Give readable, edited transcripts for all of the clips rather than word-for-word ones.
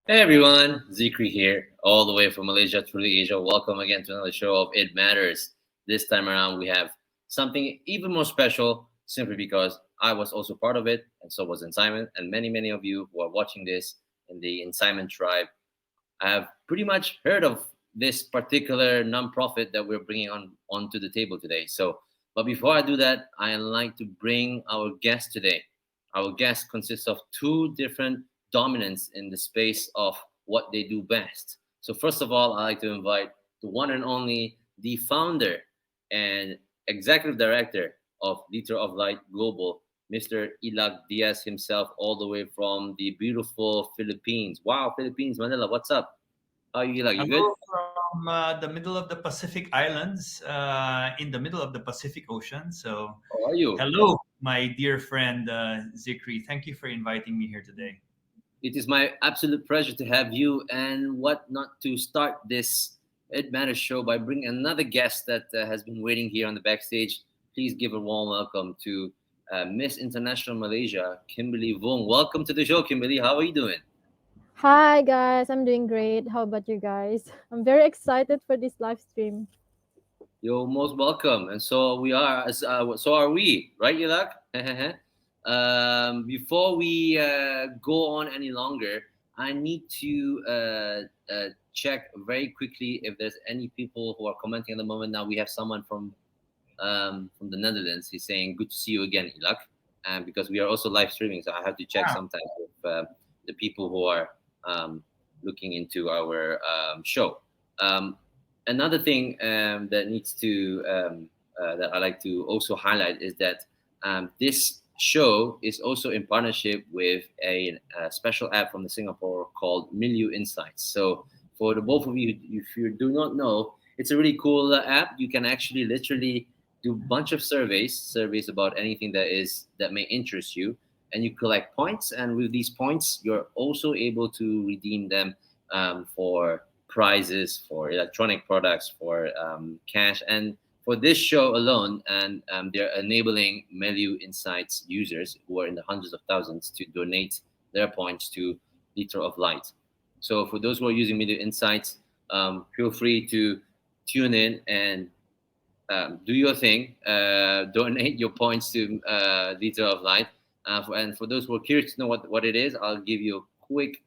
Hey everyone, Zikri here, all the way from Malaysia to Asia. Welcome again to another show of It Matters. This time around, we have something even more special simply because I was also part of it, and so was Incitement. And many of you who are watching this in the Incitement tribe have pretty much heard of this particular nonprofit that we're bringing onto the table today. But before I do that, I like to bring our guest today. Our guest consists of two different dominants in the space of what they do best. So first of all, I like to invite the one and only, the founder and executive director of Liter of Light Global, Mr. Illac Diaz himself, all the way from the beautiful Philippines. Wow, Philippines, Manila, what's up? How are you, Illac? You good? Hello from the middle of the Pacific Islands, in the middle of the Pacific Ocean. So, How are you? hello, my dear friend Zikri. Thank you for inviting me here today. It is my absolute pleasure to have you. And what not to start this It Matters show by bringing another guest that has been waiting here on the backstage. Please give a warm welcome to Miss International Malaysia, Kimberly Vung. Welcome to the show, Kimberly. How are you doing? Hi guys, I'm doing great. How about you guys? I'm very excited for this live stream. You're most welcome. And so we are, so are we, right, Illac? Before we go on any longer, I need to check very quickly if there's any people who are commenting at the moment. Now we have someone from the Netherlands. He's saying, "Good to see you again, Illac," and because we are also live streaming, so I have to check Ah, sometimes with the people who are looking into our show. Um, Another thing that needs to that I like to also highlight is that this show is also in partnership with a special app from the Singapore called Milieu Insights. So for the both of you, if you do not know, it's a really cool app. You can actually literally do a bunch of surveys about anything that may interest you, and you collect points. And with these points, you're also able to redeem them for prizes, for electronic products, for cash, and for this show alone. And they're enabling Melu Insights users who are in the hundreds of thousands to donate their points to Liter of Light. So for those who are using Melu Insights, feel free to tune in and do your thing. Donate your points to Liter of Light. And for those who are curious to know what it is, I'll give you a quick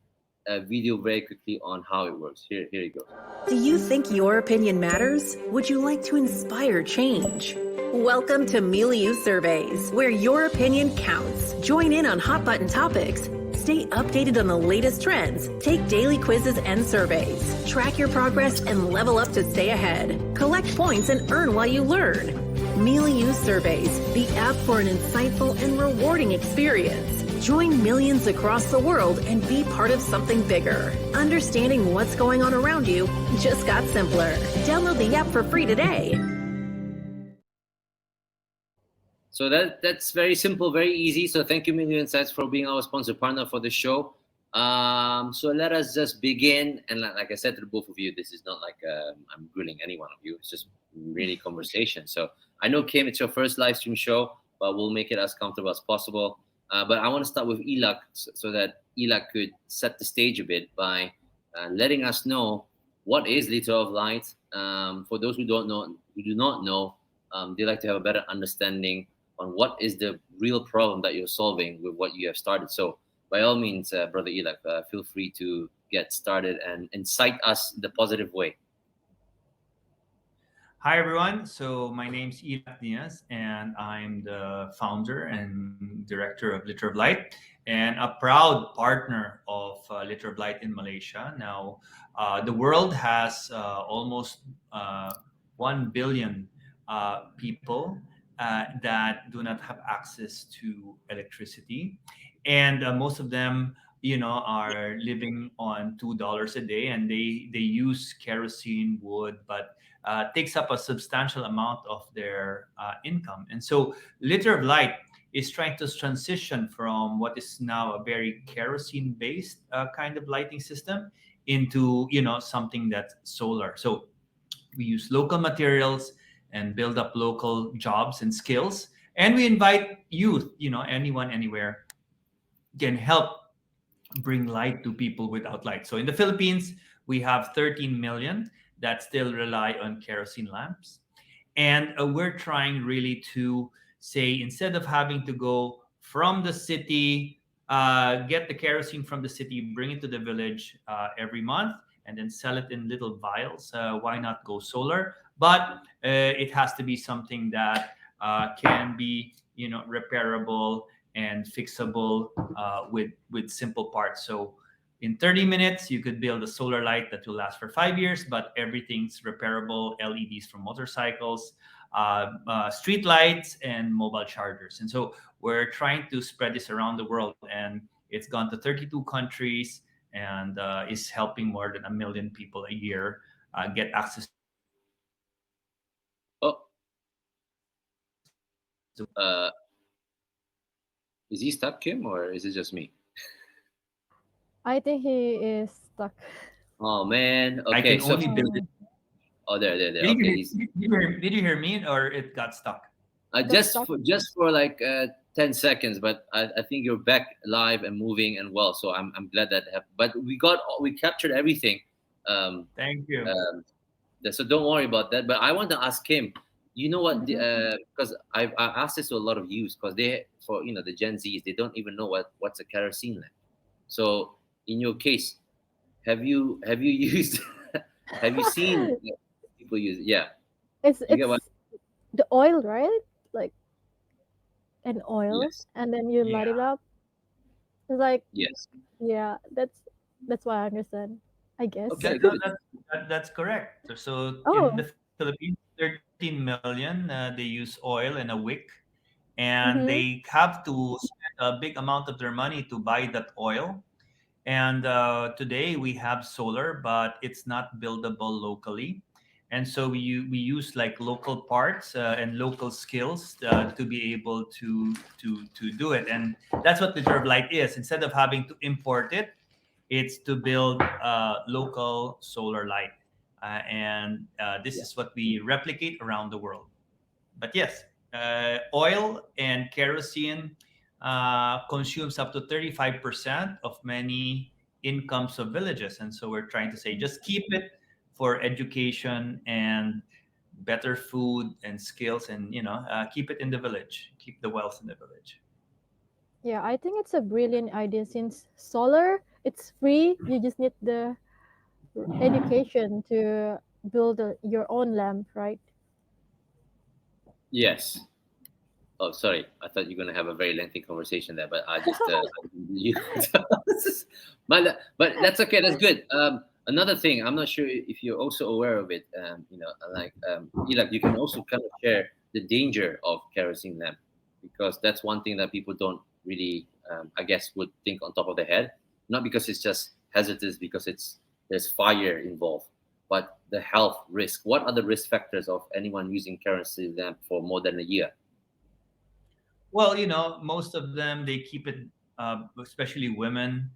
video very quickly on how it works. Here it goes. Do you think your opinion matters? Would you like to inspire change? Welcome to Milieu Surveys, where your opinion counts. Join in on hot button topics. Stay updated on the latest trends. Take daily quizzes and surveys. Track your progress and level up to stay ahead. Collect points and earn while you learn. Milieu Surveys, the app for an insightful and rewarding experience. Join millions across the world and be part of something bigger. Understanding what's going on around you just got simpler. Download the app for free today. So that's very simple, very easy. So thank you, Milieu Insights, for being our sponsor partner for the show. So let us just begin. And like I said to the both of you, this is not like I'm grilling any one of you. It's just really conversation. So I know, Kim, it's your first live stream show, but we'll make it as comfortable as possible. But I want to start with Illac so that Illac could set the stage a bit by letting us know what is Liter of Light. For those who do not know, they like to have a better understanding on what is the real problem that you're solving with what you have started. So by all means, Brother Illac, feel free to get started and incite us the positive way. Hi, everyone. So, my name's Illac Diaz, and I'm the founder and director of Liter of Light and a proud partner of Liter of Light in Malaysia. Now, the world has almost 1 billion people that do not have access to electricity. And most of them, are living on $2 a day, and they use kerosene, wood, but takes up a substantial amount of their income. And so Liter of Light is trying to transition from what is now a very kerosene based kind of lighting system into something that's solar. So we use local materials and build up local jobs and skills, and we invite youth, anyone, anywhere, can help bring light to people without light. So in the Philippines, we have 13 million that still rely on kerosene lamps. And we're trying really to say, instead of having to go from the city, get the kerosene from the city, bring it to the village every month, and then sell it in little vials, why not go solar? But it has to be something that can be, repairable and fixable with simple parts. So in 30 minutes, you could build a solar light that will last for 5 years, but everything's repairable: LEDs from motorcycles, street lights, and mobile chargers. And so we're trying to spread this around the world, and it's gone to 32 countries and is helping more than 1 million people a year get access to Oh, uh, is he stuck, Kim, or is it just me? I think he is stuck. Oh man. I Okay, can so only build it. oh, there. Did Okay, you, he's did you hear me, or it got stuck? Got stuck. just for like 10 seconds, but I think you're back live and moving and well. So I'm glad that happened. But we captured everything. Um, Thank you. so don't worry about that. But I want to ask him. You know what? Mhm. Because I asked this to a lot of youth, because they, for the Gen Zs, they don't even know what's a kerosene lamp. So in your case, have you used have you seen people use it? Yeah, It's you get what? it's the oil, right? Like an oil, Yes, and then you light Yeah. it up. It's like, yes. yeah, that's what I understand. I guess. Okay, No, good. that's correct. So in Oh. the Philippines, 13 million, they use oil and a wick, and Mhm. they have to spend a big amount of their money to buy that oil. And today we have solar, but it's not buildable locally. And so we use like local parts and local skills to be able to do it. And that's what the Curve Light is. Instead of having to import it, it's to build local solar light. And this Yeah. is what we replicate around the world. But yes, oil and kerosene consumes up to 35% of many incomes of villages. And so we're trying to say, just keep it for education and better food and skills, and keep it in the village, keep the wealth in the village. Yeah, I think it's a brilliant idea since solar, it's free. You just need the education to build your own lamp, right? Yes. Oh, sorry. I thought you were gonna have a very lengthy conversation there, but I just you. But that's okay. That's good. Another thing, I'm not sure if you're also aware of it. Like Illac, you can also kind of share the danger of kerosene lamp, because that's one thing that people don't really, I guess, would think on top of their head. Not because it's just hazardous, because there's fire involved, but the health risk. What are the risk factors of anyone using kerosene lamp for more than a year? Well, most of them, they keep it, especially women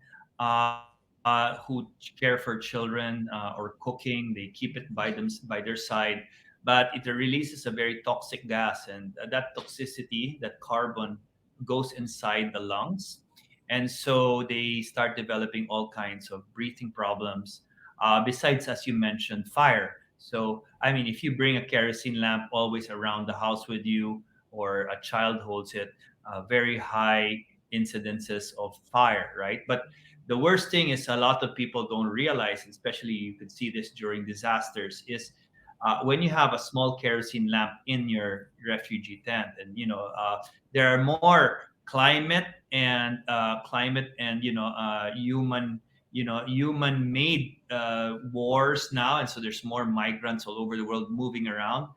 who care for children or cooking. They keep it by their side, but it releases a very toxic gas, and that toxicity, that carbon, goes inside the lungs, and so they start developing all kinds of breathing problems. Besides, as you mentioned, fire. So, I mean, if you bring a kerosene lamp always around the house with you, or a child holds it, very high incidences of fire, right? But the worst thing is, a lot of people don't realize, especially you could see this during disasters, is when you have a small kerosene lamp in your refugee tent, and there are more climate and human made wars now, and so there's more migrants all over the world moving around.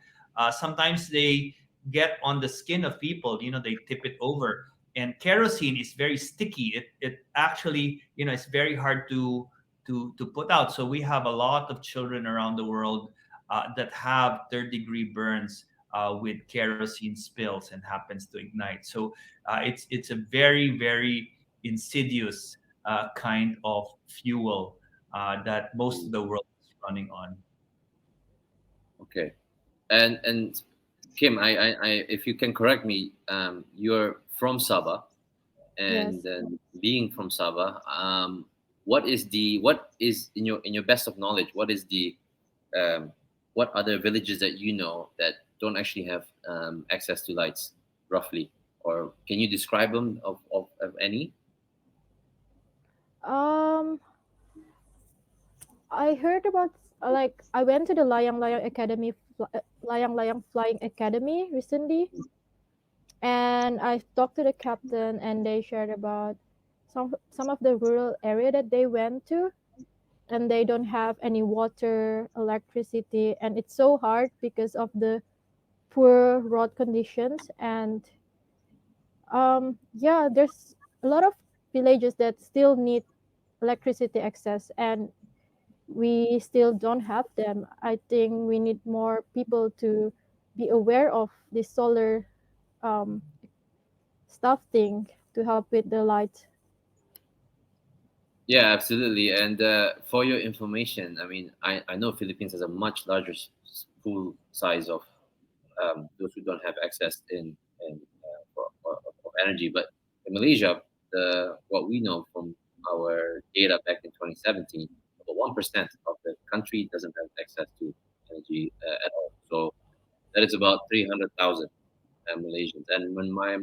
Sometimes they get on the skin of people. They tip it over, and kerosene is very sticky. It actually, it's very hard to put out. So we have a lot of children around the world that have third-degree burns with kerosene spills and happens to ignite. So it's a very, very insidious kind of fuel that most of Mm, the world is running on. okay. And Kim, I if you can correct me, you're from Sabah, and Yes. being from Sabah, what is in your best of knowledge? What is the what other villages that you know that don't actually have access to lights, roughly? Or can you describe them of any? Um, I heard about like I went to the Layang Layang Flying Academy recently, and I talked to the captain, and they shared about some of the rural area that they went to, and they don't have any water, electricity, and it's so hard because of the poor road conditions. And yeah, there's a lot of villages that still need electricity access, and we still don't have them. I think we need more people to be aware of this solar um, stuff thing to help with the light. Yeah, absolutely. And for your information, I mean, I know Philippines has a much larger pool size of those who don't have access of energy. But in Malaysia, what we know from our data back in 2017, about 1% of the country doesn't have access to energy at all. So that is about 300,000 Malaysians. And when my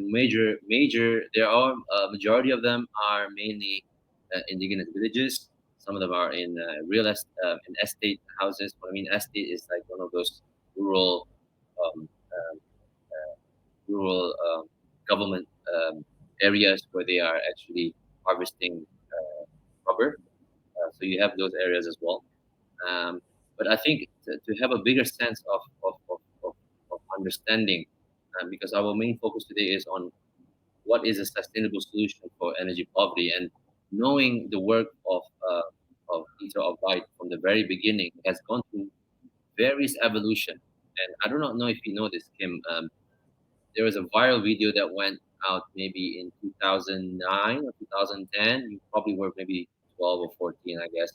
there are majority of them are mainly indigenous villages. Some of them are in in estate houses. What I mean, estate is like one of those rural um, rural government areas where they are actually harvesting rubber. So you have those areas as well. Um, but I think to have a bigger sense of understanding, because our main focus today is on what is a sustainable solution for energy poverty, and knowing the work of Ether of Light from the very beginning has gone through various evolution. And I do not know if you know this, Kim. There was a viral video that went out maybe in 2009 or 2010. You probably were maybe 12 or 14, I guess.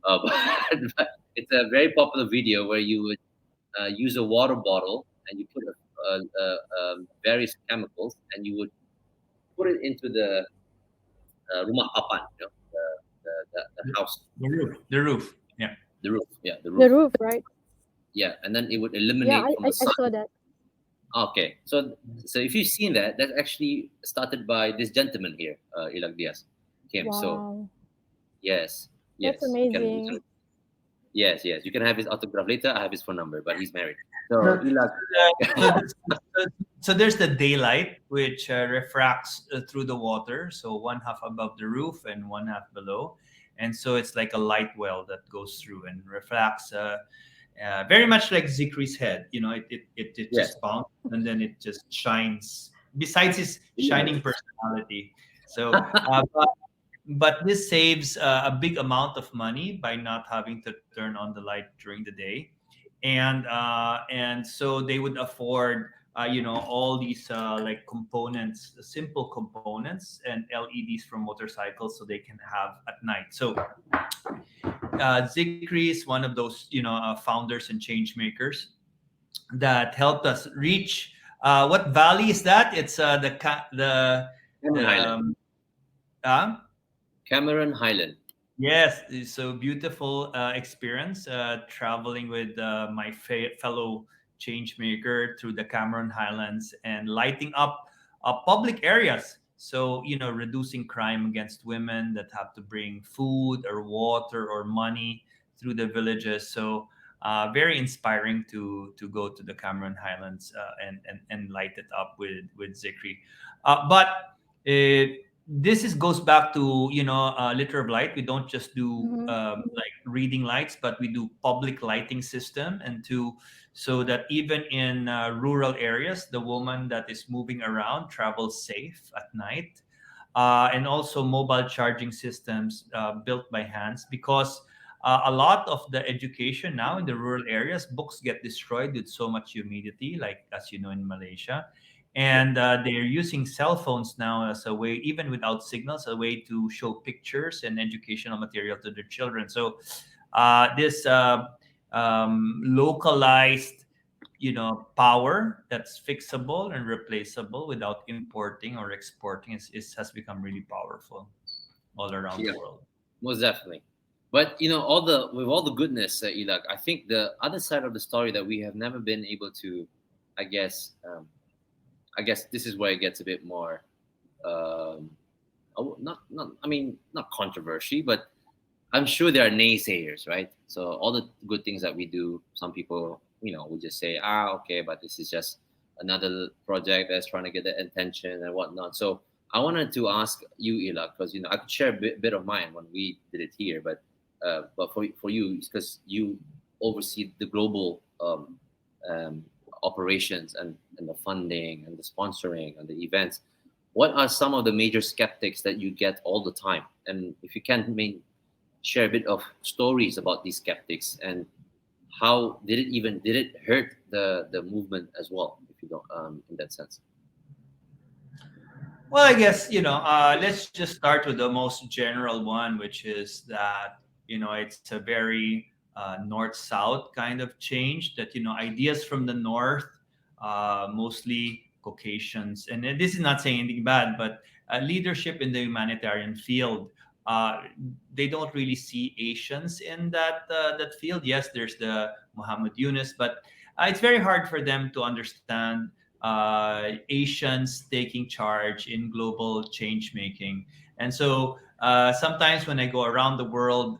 But it's a very popular video where you would use a water bottle and you put various chemicals and you would put it into the rumah papan, the house, The roof. Yeah. the roof, yeah, the The roof, roof, right? yeah, and then it would Yeah, eliminate from the I sun. saw that. Okay, so if you've seen that, that's actually started by this gentleman here, Illac Diaz, Kim. So Wow, yes, that's yes, amazing. yes, you can have his autograph later. I have his phone number, but he's married. So, So Illac, so there's the daylight, which refracts through the water. So one half above the roof and one half below. And so it's like a light well that goes through and reflects very much like Zikri's head. It yes, just bounces and then it just shines, besides his shining personality. So, but this saves a big amount of money by not having to turn on the light during the day, and so they would afford all these like components, simple components and LEDs from motorcycles, so they can have at night. So Zikri is one of those founders and change makers that helped us reach what valley is that? It's Cameron the Highland, uh, Cameron Highland. Yes, it's a beautiful experience traveling with my fellow change maker through the Cameron Highlands and lighting up public areas. So, reducing crime against women that have to bring food or water or money through the villages. So, very inspiring to go to the Cameron Highlands and light it up with Zikri. But this goes back to liter of light. We don't just do Mm-hmm. like reading lights, but we do public lighting system, and so that even in rural areas the woman that is moving around travels safe at night, and also mobile charging systems built by hands, because a lot of the education now in the rural areas, books get destroyed with so much humidity, like as you know in Malaysia, and they're using cell phones now as a way, even without signals, a way to show pictures and educational material to their children. So this localized power that's fixable and replaceable without importing or exporting has become really powerful all around Yeah, the world. most definitely. But all the with all the goodness, Illac, I think the other side of the story that we have never been able to, I guess, I guess this is where it gets a bit more, um, not I mean not controversy, but I'm sure there are naysayers, right? So all the good things that we do, some people, would just say, okay, but this is just another project that's trying to get the attention and whatnot. So I wanted to ask you, Ila, because I could share a bit of mine when we did it here, but for you, because you oversee the global um, operations and the funding and the sponsoring and the events. What are some of the major skeptics that you get all the time? And if you can share a bit of stories about these skeptics and how did it hurt the movement as well, if you don't, in that sense. Well, I guess, let's just start with the most general one, which is that, it's a very north-south kind of change that, ideas from the north, mostly Caucasians, and this is not saying anything bad, but leadership in the humanitarian field, uh, they don't really see Asians in that field. Yes, there's the Muhammad Yunus, but it's very hard for them to understand Asians taking charge in global change making. And so sometimes when I go around the world,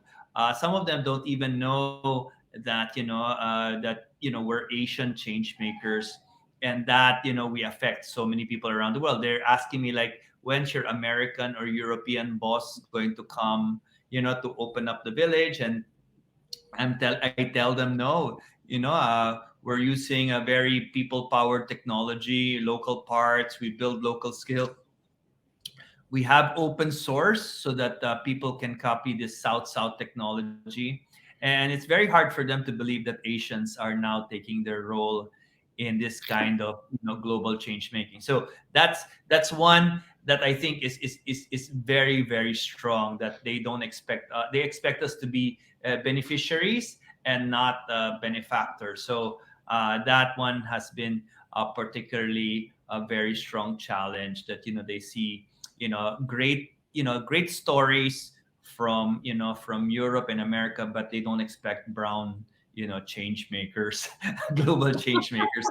some of them don't even know that we're Asian change makers, and that we affect so many people around the world. They're asking me like, when's your American or European boss going to come, to open up the village? And I tell them no. We're using a very people powered technology, local parts. We build local skill. We have open source so that people can copy this South technology, and it's very hard for them to believe that Asians are now taking their role in this kind of global change making. So that's one that I think is very, very strong, that they don't expect they expect us to be beneficiaries and not benefactors. So that one has been particularly a very strong challenge, that they see great stories from Europe and America, but they don't expect brown change makers, global change makers.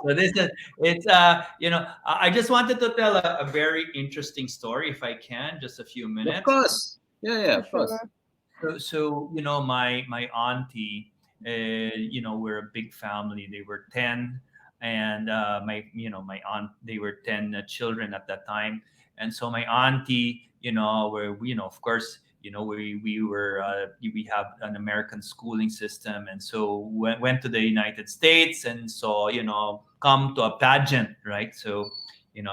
So this is it's I just wanted to tell a very interesting story, if I can, just a few Of minutes. course. Yeah, For of course. sure. So my auntie, we're a big family. They were 10, and my aunt, they were 10 children at that time. And so my auntie, of course, we have an American schooling system, and so went to the United States, and so come to a pageant, right? So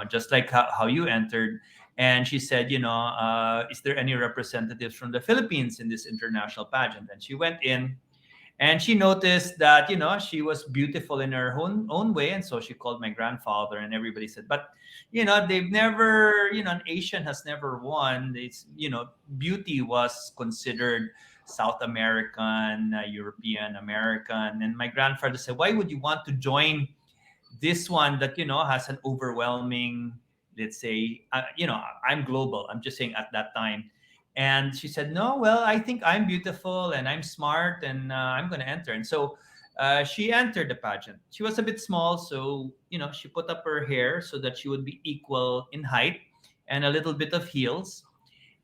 just like how you entered. And she said, is there any representatives from the Philippines in this international pageant? And she went in, and she noticed that she was beautiful in her own way, and so she called my grandfather, and everybody said, but they've never, an Asian has never won. It's beauty was considered South American, European American. And my grandfather said, why would you want to join this one that has an overwhelming, let's say, I'm global, I'm just saying at that time. And she said, no, well, I think I'm beautiful and I'm smart, and I'm going to enter. And so she entered the pageant. She was a bit small, so she put up her hair so that she would be equal in height, and a little bit of heels.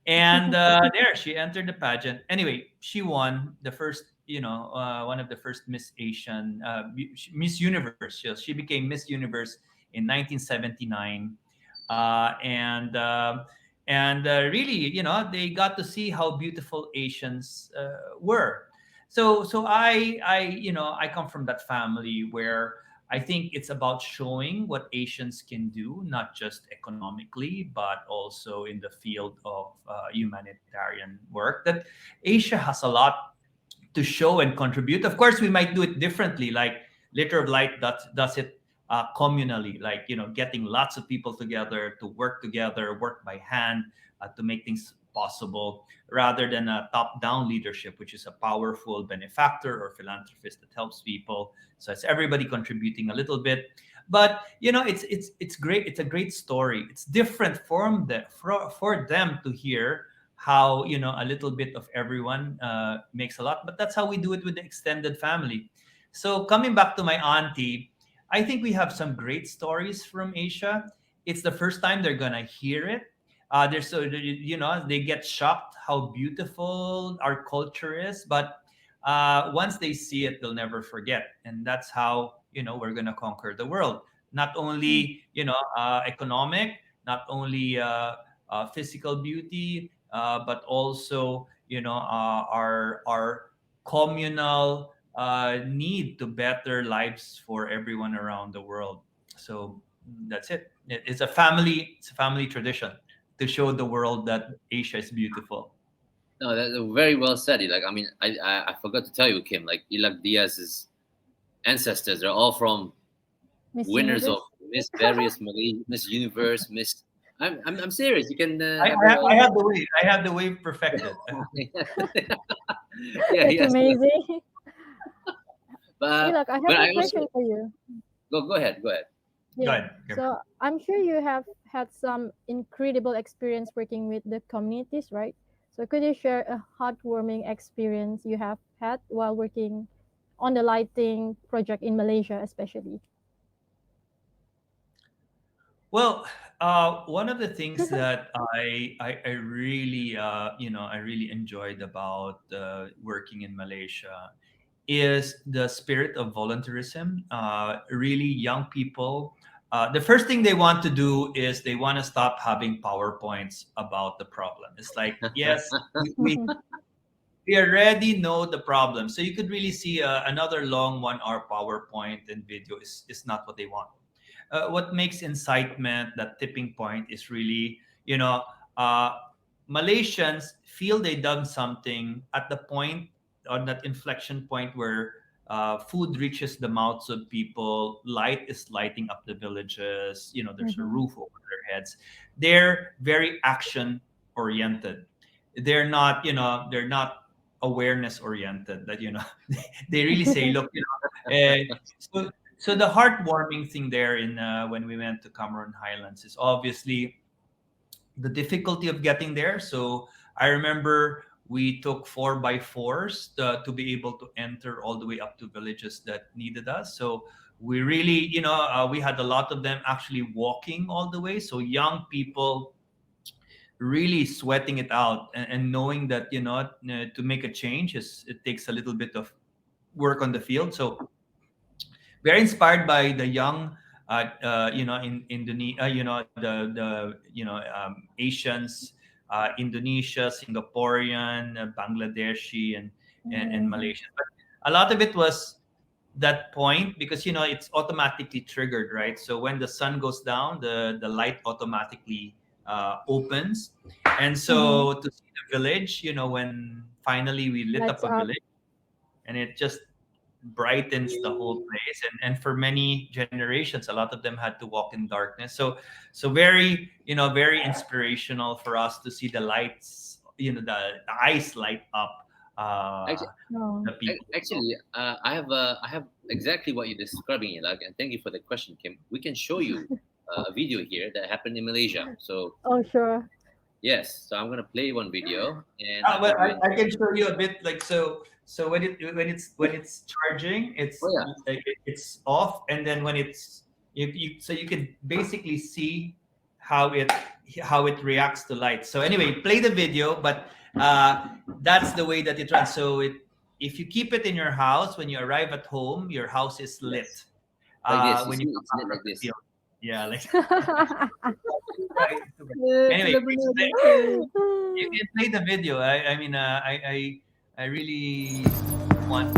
And there she entered the pageant. Anyway, she won the first, one of the first Miss Asian, Miss Universe. She became Miss Universe in 1979. And really, they got to see how beautiful Asians were. So I come from that family where I think it's about showing what Asians can do, not just economically, but also in the field of humanitarian work. That Asia has a lot to show and contribute. Of course, we might do it differently. Like Litter of Light does it communally, like getting lots of people together to work together, work by hand to make things possible, rather than a top-down leadership, which is a powerful benefactor or philanthropist that helps people. So it's everybody contributing a little bit. But it's great. It's a great story. It's different for them to hear how a little bit of everyone makes a lot. But that's how we do it with the extended family. So coming back to my auntie, I think we have some great stories from Asia. It's the first time they're gonna hear it. They get shocked how beautiful our culture is, but once they see it, they'll never forget. And that's how we're gonna conquer the world. Not only economic, not only physical beauty, but also our communal need to better lives for everyone around the world. So that's it. It's a family tradition to show the world that Asia is beautiful. No, that's very well said. Like, I mean, I forgot to tell you, Kim. Like, Illac Diaz's ancestors are all from Miss winners Universe? of Miss various Malaysia, Miss Universe, Miss. I'm serious. You can. I have the wave perfected. Yeah, That's yes. amazing. But Illac, I have but a I question also for you. go ahead. Go ahead. Go Yeah. ahead. So I'm sure you have had some incredible experience working with the communities, right? So could you share a heartwarming experience you have had while working on the lighting project in Malaysia, especially? Well, one of the things that I really I really enjoyed about working in Malaysia is the spirit of volunteerism. Really, young people. The first thing they want to do is they want to stop having PowerPoints about the problem. It's like, yes, we already know the problem. So you could really see another long 1 hour PowerPoint and video is not what they want. What makes incitement, that tipping point, is really, Malaysians feel they've done something at the point, on that inflection point where food reaches the mouths of people, light is lighting up the villages, there's a roof over their heads. They're very action oriented. They're not awareness oriented. That they really say, look, so the heartwarming thing there in when we went to Cameron Highlands is obviously the difficulty of getting there. So I remember we took 4x4s to be able to enter all the way up to villages that needed us. So we really, we had a lot of them actually walking all the way. So young people really sweating it out and knowing that, to make a change, it takes a little bit of work on the field. So very inspired by the young, in Indonesia, Asians, Indonesia, Singaporean, Bangladeshi, and Malaysian. But a lot of it was that point because it's automatically triggered, right? So when the sun goes down, the light automatically opens, and so to see the village, when finally we lit up a village, and it just brightens the whole place, and for many generations a lot of them had to walk in darkness, so very very inspirational for us to see the lights, the eyes light up the people. Actually, I have exactly what you're describing, Illac, and thank you for the question, Kim. We can show you a video here that happened in Malaysia. So Sure. yes, so I'm gonna play one video, and well, I can show you a bit, like so when it's charging, it's off, and then when it's you can basically see how it reacts to light. So anyway, play the video, but that's the way that it runs. So if you keep it in your house, when you arrive at home, your house is lit. like this. When You see, you it's lit like this. yeah, like anyway, you can play the video. I mean, I really want.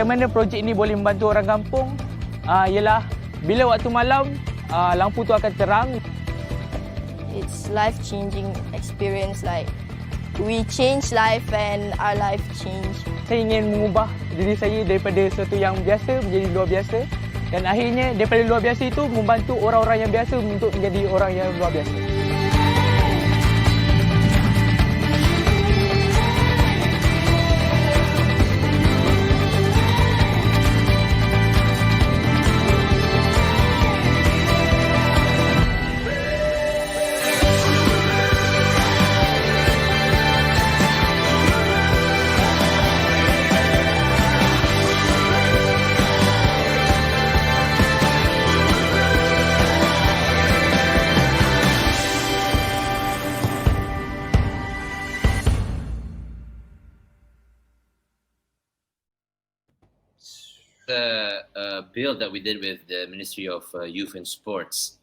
bagaimana projek ini boleh membantu orang kampung ialah bila waktu malam lampu tu akan terang. It's life-changing experience, like we change life and our life change. Saya ingin mengubah diri saya daripada sesuatu yang biasa menjadi luar biasa, dan akhirnya daripada luar biasa itu membantu orang-orang yang biasa untuk menjadi orang yang luar biasa. Build that we did with the Ministry of Youth and Sports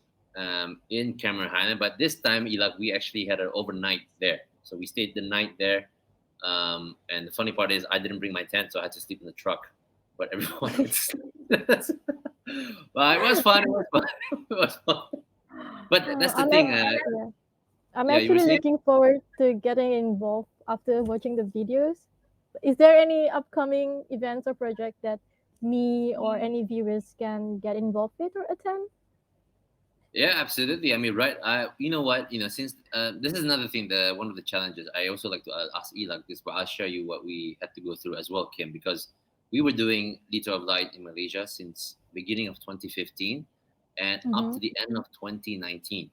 in Cameron Highland, but this time Illac, we actually had an overnight there, so we stayed the night there. And the funny part is I didn't bring my tent, so I had to sleep in the truck, but everyone had to sleep. Well, it was fun. It was fun. But that's the thing. I'm actually looking forward to getting involved after watching the videos. Is there any upcoming events or project that me or any viewers can get involved with or attend? Yeah, absolutely. I mean, right. You know what? Since this is another thing, one of the challenges, I also like to ask Illac this, but I'll share you what we had to go through as well, Kim, because we were doing Liter of Light in Malaysia since beginning of 2015 and up to the end of 2019.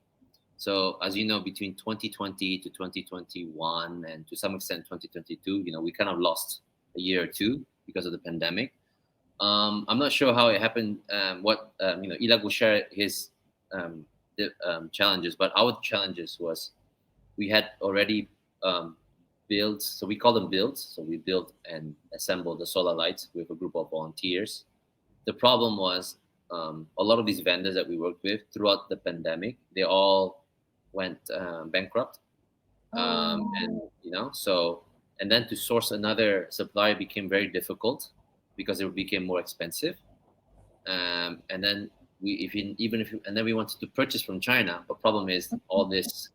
So as you know, between 2020 to 2021 and to some extent 2022, we kind of lost a year or two because of the pandemic. I'm not sure how it happened. Illac will share his challenges, but our challenges was we had already built, so we call them builds. So we built and assembled the solar lights with a group of volunteers. The problem was a lot of these vendors that we worked with throughout the pandemic, they all went bankrupt, and then to source another supplier became very difficult because it became more expensive, and then we wanted to purchase from China, but problem is all this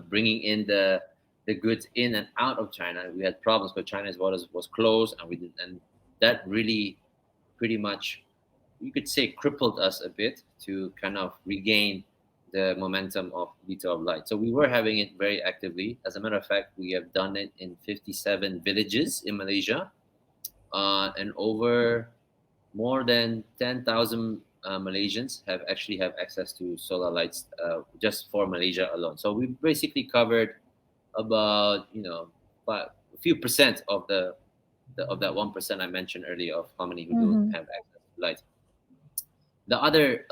bringing in the goods in and out of China, we had problems because China's borders was closed, and that really pretty much, you could say, crippled us a bit to kind of regain the momentum of Liter of Light. So we were having it very actively. As a matter of fact, we have done it in 57 villages in Malaysia, and over more than 10,000 Malaysians have access to solar lights just for Malaysia alone. So we basically covered about a few percent of that 1% I mentioned earlier of how many who don't have access to light. The other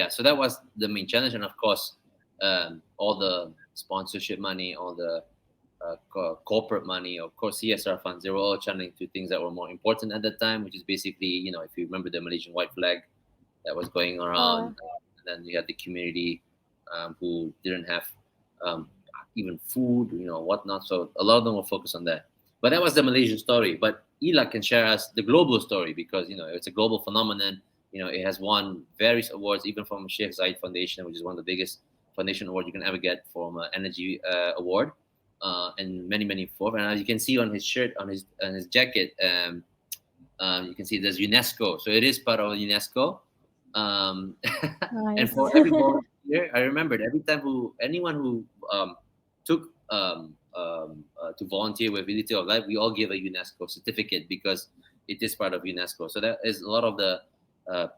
so that was the main challenge, and of course all the sponsorship money, all the corporate money, of course CSR funds, they were all channeling to things that were more important at the time, which is basically, if you remember the Malaysian white flag that was going around, and then you had the community who didn't have even food, whatnot. So a lot of them were focused on that. But that was the Malaysian story. But Illac can share us the global story because, it's a global phenomenon. It has won various awards, even from Sheikh Zayed Foundation, which is one of the biggest foundation awards you can ever get, from an energy award, and many, many more. And as you can see on his shirt, on his jacket, you can see there's UNESCO. So it is part of UNESCO. Nice. And for every volunteer, I remembered every time anyone who took to volunteer with Liter of Light, we all give a UNESCO certificate because it is part of UNESCO. So that is a lot of the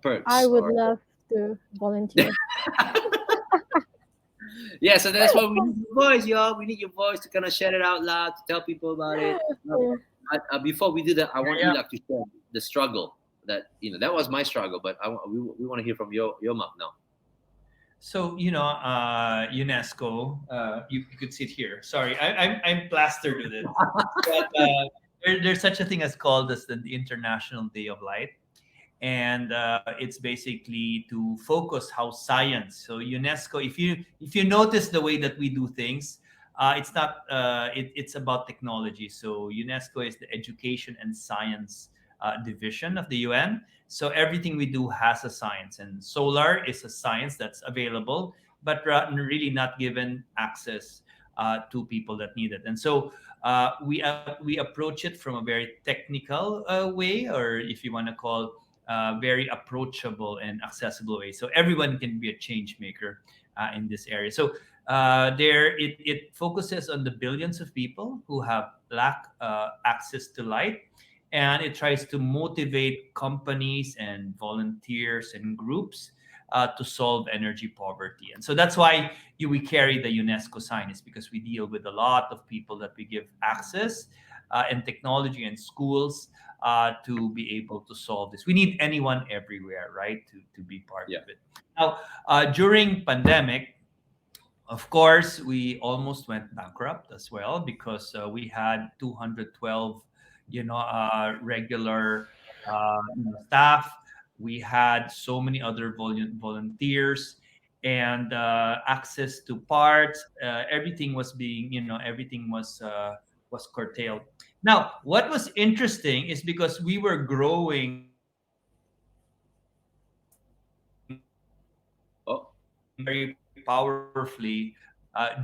perks. I would love to volunteer. Yeah, so that's why we need your voice, y'all. We need your voice to kind of share it out loud, to tell people about it. Before we do that, I want Illac to share the struggle that that was my struggle, but we want to hear from your mouth now. So UNESCO, you could sit here. Sorry, I'm plastered with it. But there's such a thing as called as the International Day of Light, and it's basically to focus how science. So UNESCO, if you notice the way that we do things, it's not. It's about technology. So UNESCO is the Education and Science division of the UN. So everything we do has a science, and solar is a science that's available, but really not given access to people that need it. And so we approach it from a very technical way, or if you want to call very approachable and accessible way. So everyone can be a change maker in this area. So it focuses on the billions of people who have lack access to light, and it tries to motivate companies and volunteers and groups to solve energy poverty. And so that's why we carry the UNESCO sign, is because we deal with a lot of people that we give access and technology and schools to be able to solve this. We need anyone everywhere, right, to be part of it. Now, during pandemic, of course, we almost went bankrupt as well, because we had 212, regular staff. We had so many other volunteers, and access to parts. Everything was being, everything was curtailed. Now, what was interesting is because we were growing Oh, very powerfully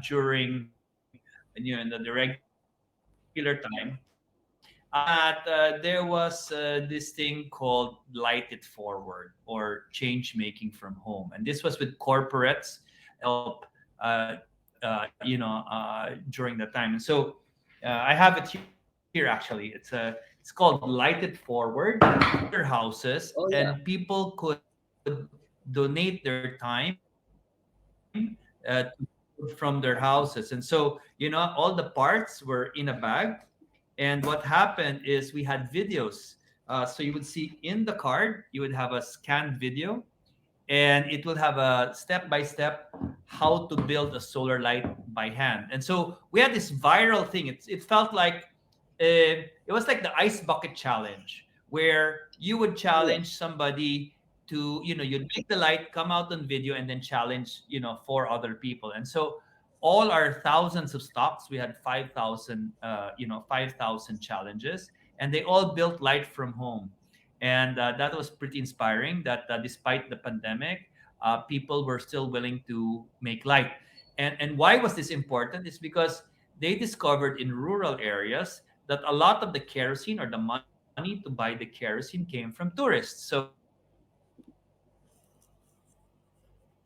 during in the regular time, that there was this thing called light it forward, or change making from home, and this was with corporates help during that time. And so I have it here actually. It's called light it forward. Their houses, oh and yeah. people could donate their time from their houses. And so, all the parts were in a bag. And what happened is we had videos. So you would see in the card, you would have a scanned video, and it will have a step by step how to build a solar light by hand. And so we had this viral thing. It felt like it was like the ice bucket challenge, where you would Yeah. challenge somebody to, you'd make the light come out on video, and then challenge, four other people. And so all our thousands of stocks, we had 5,000, 5,000 challenges, and they all built light from home. And that was pretty inspiring, that despite the pandemic, people were still willing to make light. And why was this important? It's because they discovered in rural areas that a lot of the kerosene, or the money to buy the kerosene, came from tourists. So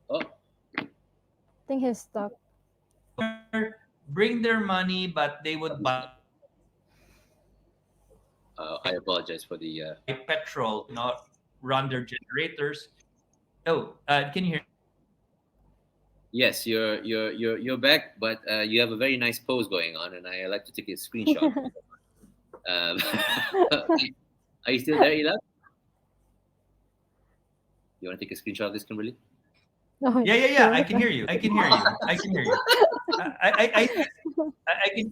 Oh, I think he's stuck. bring their money, but they would buy I apologize for the. petrol, not run their generators. Oh, can you hear? Yes, you're back, but you have a very nice pose going on, and I like to take a screenshot. um, are you still there, Illac? You want to take a screenshot of this, Kimberly? Oh, Yeah. sure. I can hear you. I can hear you. I can hear you. I can.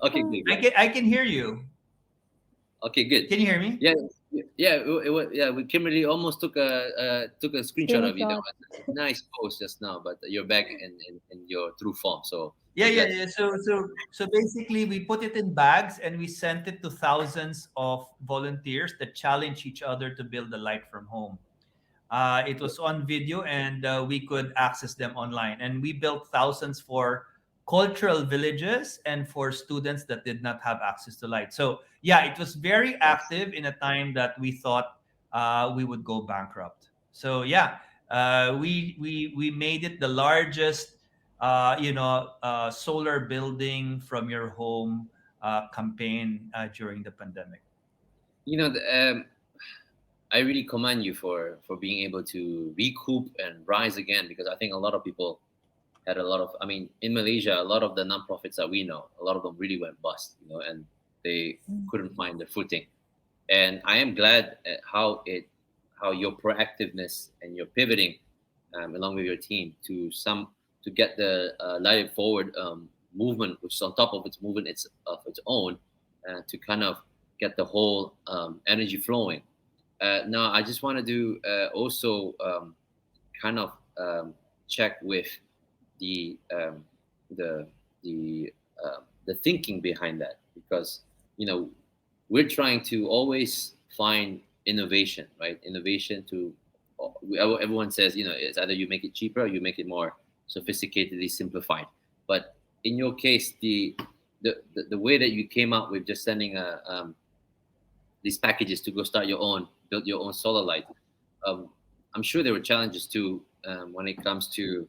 Okay, good. I can hear you. Okay, good. Can you hear me? Yeah, yeah. Kimberly almost took a screenshot of you. That was a nice post just now, but you're back in your true form. So Yeah. So basically, we put it in bags, and we sent it to thousands of volunteers that challenge each other to build a light from home. It was on video, and we could access them online. And we built thousands for cultural villages and for students that did not have access to light. So yeah, it was very active in a time that we thought we would go bankrupt. So yeah, we made it the largest solar building from your home campaign during the pandemic. you know, I really commend you for being able to recoup and rise again, because I think a lot of people had a lot of. I mean, in Malaysia, a lot of the nonprofits that we know, a lot of them really went bust, and they couldn't find their footing. And I am glad at how your proactiveness and your pivoting, along with your team, to get the Light It Forward movement, which is on top of its movement of its own, to kind of get the whole energy flowing. Now, I just want to do also kind of check with the the the the thinking behind that, because you know we're trying to always find innovation, right? Innovation to everyone says, it's either you make it cheaper or you make it more sophisticatedly simplified. But in your case, the way that you came up with just sending these packages to go build your own solar light, um, I'm sure there were challenges too, when it comes to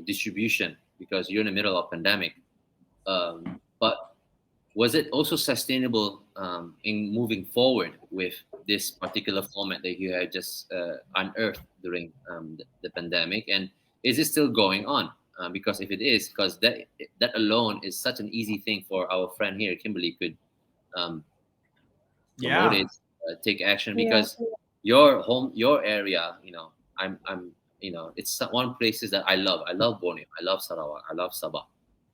distribution, because you're in the middle of pandemic. But was it also sustainable in moving forward with this particular format that you had just unearthed during the pandemic? And is it still going on? Because if it is, because that alone is such an easy thing for our friend here, Kimberly, could um, promote Yeah. it, take action, Yeah. because your area, it's one places that I love. I love Borneo. I love Sarawak. I love Sabah.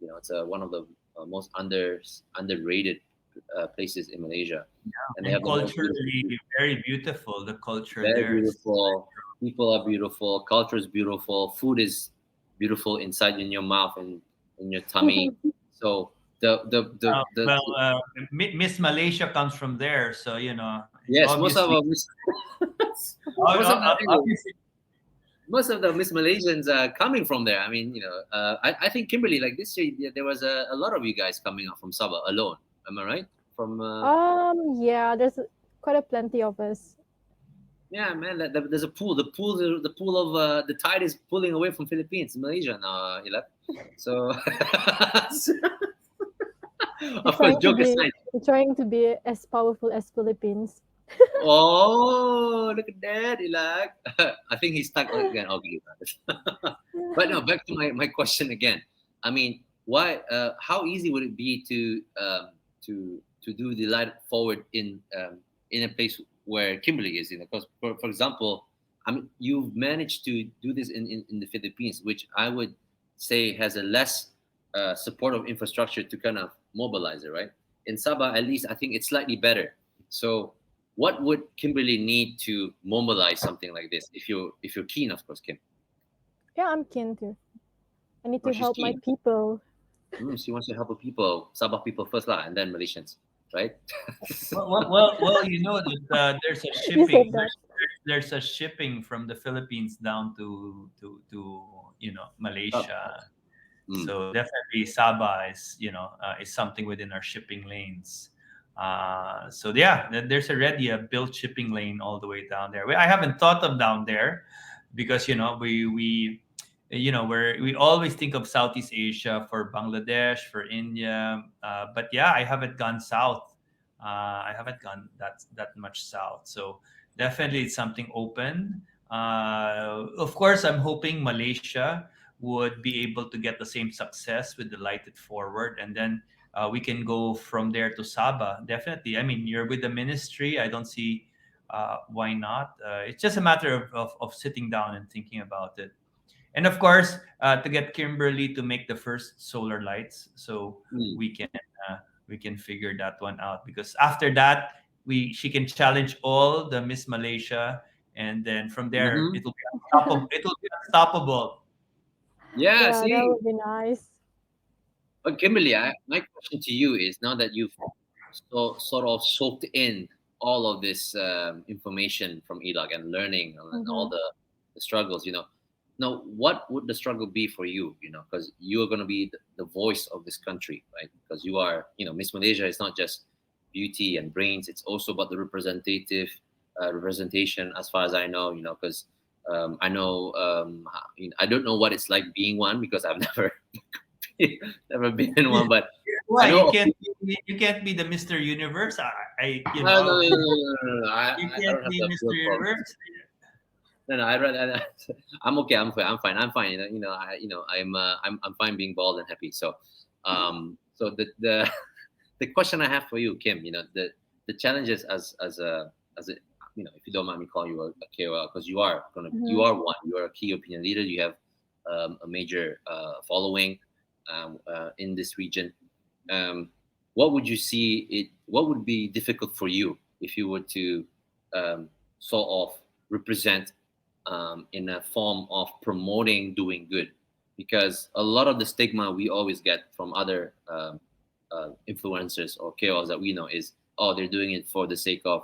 It's one of the most underrated places in Malaysia, and they And have the most beautiful, culturally very beautiful. The culture very there is beautiful. People are beautiful. Culture is beautiful. Food is beautiful inside in your mouth and in your tummy. So Miss Malaysia comes from there, so yes, obviously, most of the obviously, most of the Miss Malaysians are coming from there. I mean, I think Kimberly, like this year, there was a lot of you guys coming up from Sabah alone. Am I right? From Yeah, there's quite a plenty of us. yeah, man. There's a pool. The pool of the tide is pulling away from Philippines, Malaysia now, Illac. So, of course, joke aside. We're trying to be as powerful as Philippines. Oh, look at that, Illac. I think he's stuck again. Okay. But no, back to my question again. I mean, why? How easy would it be to do the light forward in a place where Kimberly is? Because for example, I mean, you've managed to do this in the Philippines, which I would say has a less supportive infrastructure to kind of mobilize it, right? In Sabah, at least, I think it's slightly better. So, what would Kimberly need to mobilize something like this? If you're keen, of course, Kim. Yeah, I'm keen to. I need Oh, to she's help my keen. people. She wants to help the people, Sabah people first, lah, and then Malaysians, right? that there's a You shipping. said that. There's a shipping from the Philippines down to Malaysia. Mm. So definitely Sabah is something within our shipping lanes. So yeah, there's already a built shipping lane all the way down there. I haven't thought of down there because we always think of Southeast Asia for Bangladesh, for India, but yeah, I haven't gone south. I haven't gone that much south. So definitely it's something open. Of course, I'm hoping Malaysia would be able to get the same success with the Lighted Forward, and then we can go from there to Sabah. Definitely. I mean, you're with the ministry. I don't see why not. It's just a matter of sitting down and thinking about it. And of course, to get Kimberly to make the first solar lights, so Mm. we can figure that one out. Because after that, she can challenge all the Miss Malaysia, and then from there Mhm. it'll be unstoppable. It'll be unstoppable. Yeah, Yeah, that see, would be nice. but Kimberly, my question to you is, now that you've sort of soaked in all of this information from Illac and learning and all Mm-hmm. the struggles, now what would the struggle be for you? Because you are going to be the voice of this country, right? Because you are, Miss Malaysia is not just beauty and brains; it's also about the representation, as far as I know. Because I know, I don't know what it's like being one, because I've never been in one, but Why I know. you can't be the Mr. Universe? No, no, no, no, no, no. You I can't don't have be that Mr. build problem. Universe. No, I'd rather. I'm okay. I'm fine. I'm fine being bald and happy. So, so the question I have for you, Kim, the challenges as a if you don't mind me calling you a KOL, because you are Mm-hmm. one. You are a key opinion leader. You have a major following in this region. What would you see what would be difficult for you if you were to sort of represent in a form of promoting doing good? because a lot of the stigma we always get from other influencers or KOLs that we know is, oh, they're doing it for the sake of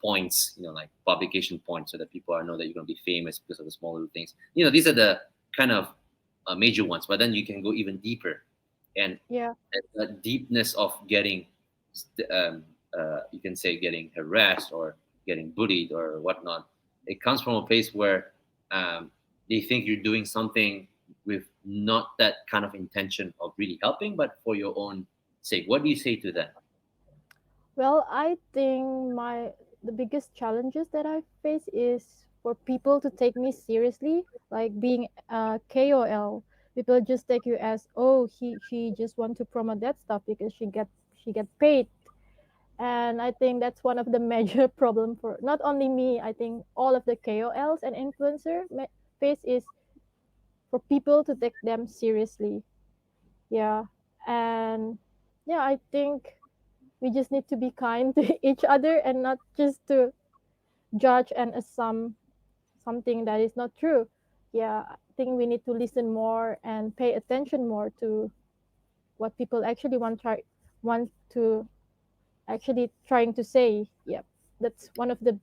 points, like publication points, so that people know that you're going to be famous because of the small little things. These are the kind of major ones, but then you can go even deeper, and Yeah. the deepness of getting, you can say, getting harassed or getting bullied or whatnot. It comes from a place where they think you're doing something with not that kind of intention of really helping, but for your own sake. What do you say to that? Well, I think the biggest challenges that I face is for people to take me seriously, like being a KOL. People just take you as, oh, she just want to promote that stuff because she get paid. And I think that's one of the major problem for not only me. I think all of the KOLs and face is for people to take them seriously. Yeah, and yeah, I think we just need to be kind to each other and not just to judge and assume something that is not true. Yeah, I think we need to listen more and pay attention more to what people actually want to actually trying to say. Yeah, that's one of the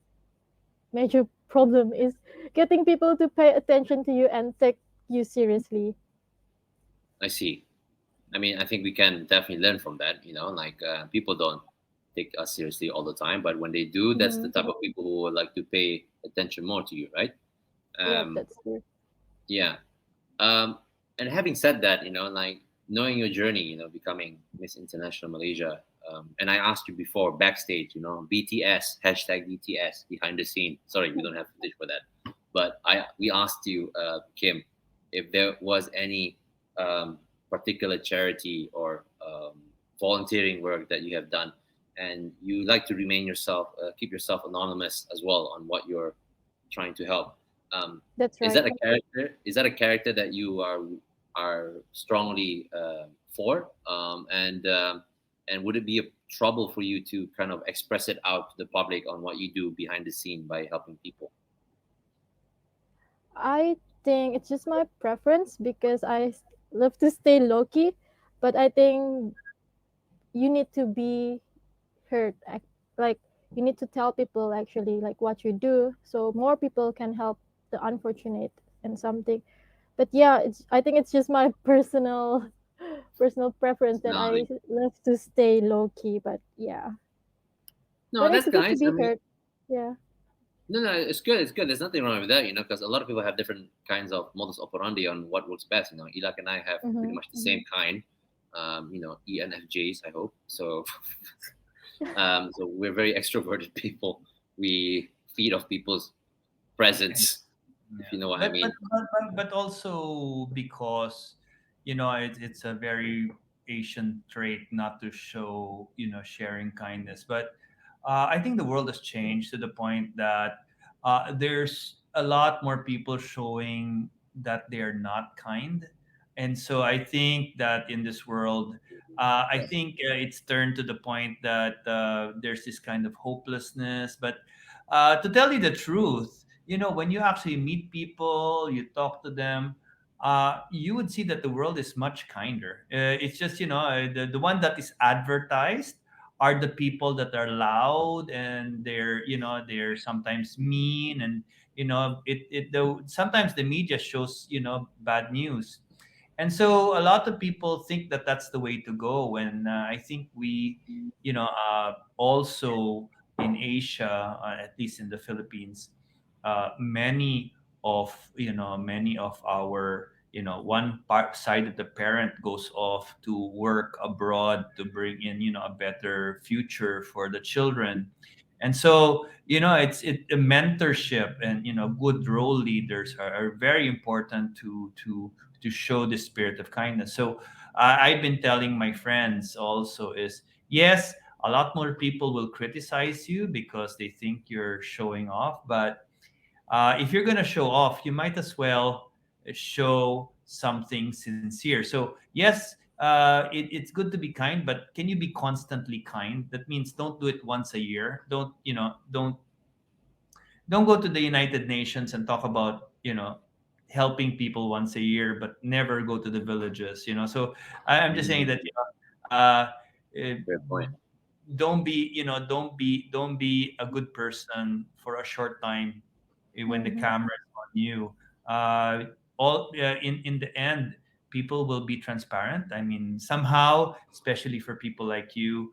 major problem is getting people to pay attention to you and take you seriously. I see. I mean, I think we can definitely learn from that. People don't take us seriously all the time, but when they do, that's the Mm-hmm. type of people who would like to pay attention more to you, right? Yeah, Um, that's true. yeah. And having said that, knowing your journey, becoming Miss International Malaysia, and I asked you before backstage, BTS, hashtag BTS, behind the scene. Sorry, we don't have footage for that. But we asked you, Kim, if there was any particular charity or volunteering work that you have done, and you like to remain yourself, keep yourself anonymous as well on what you're trying to help. That's Is right. that a character? Is that a character that you are strongly for? And would it be a trouble for you to kind of express it out to the public on what you do behind the scene by helping people? I think it's just my preference because love to stay low key, but I think you need to be heard. Like you need to tell people actually like what you do, so more people can help the unfortunate and something. But yeah, I think it's just my personal preference that I Personality. love to stay low key. But yeah, No, but it's that's good to nice. I be mean, heard. Yeah. no, it's good. It's good. There's nothing wrong with that, because a lot of people have different kinds of modus operandi on what works best. Illac and I have pretty Mm-hmm. much the same kind. ENFJs, I hope. So, so we're very extroverted people. We feed off people's presence, if Yeah. you know what I But mean. but also because it's a very Asian trait not to show sharing kindness. But I think the world has changed to the point that there's a lot more people showing that they are not kind, and so I think that in this world. I think it's turned to the point that there's this kind of hopelessness. But to tell you the truth, when you actually meet people, you talk to them, you would see that the world is much kinder. It's just, the one that is advertised are the people that are loud, and they're sometimes mean, and sometimes the media shows bad news. And so a lot of people think that that's the way to go, when I think we also in Asia, at least in the Philippines, many of our one part side of the parent goes off to work abroad to bring in a better future for the children. And so a mentorship and good role leaders are very important to show the spirit of kindness. So I've been telling my friends also is, yes, a lot more people will criticize you because they think you're showing off. But if you're going to show off, you might as well show something sincere. So yes, it's good to be kind, but can you be constantly kind? That means don't do it once a year. Don't go to the United Nations and talk about helping people once a year, but never go to the villages. So I'm just saying that Fair point. don't be a good person for a short time when the camera is on you. In the end, people will be transparent. I mean, somehow, especially for people like you,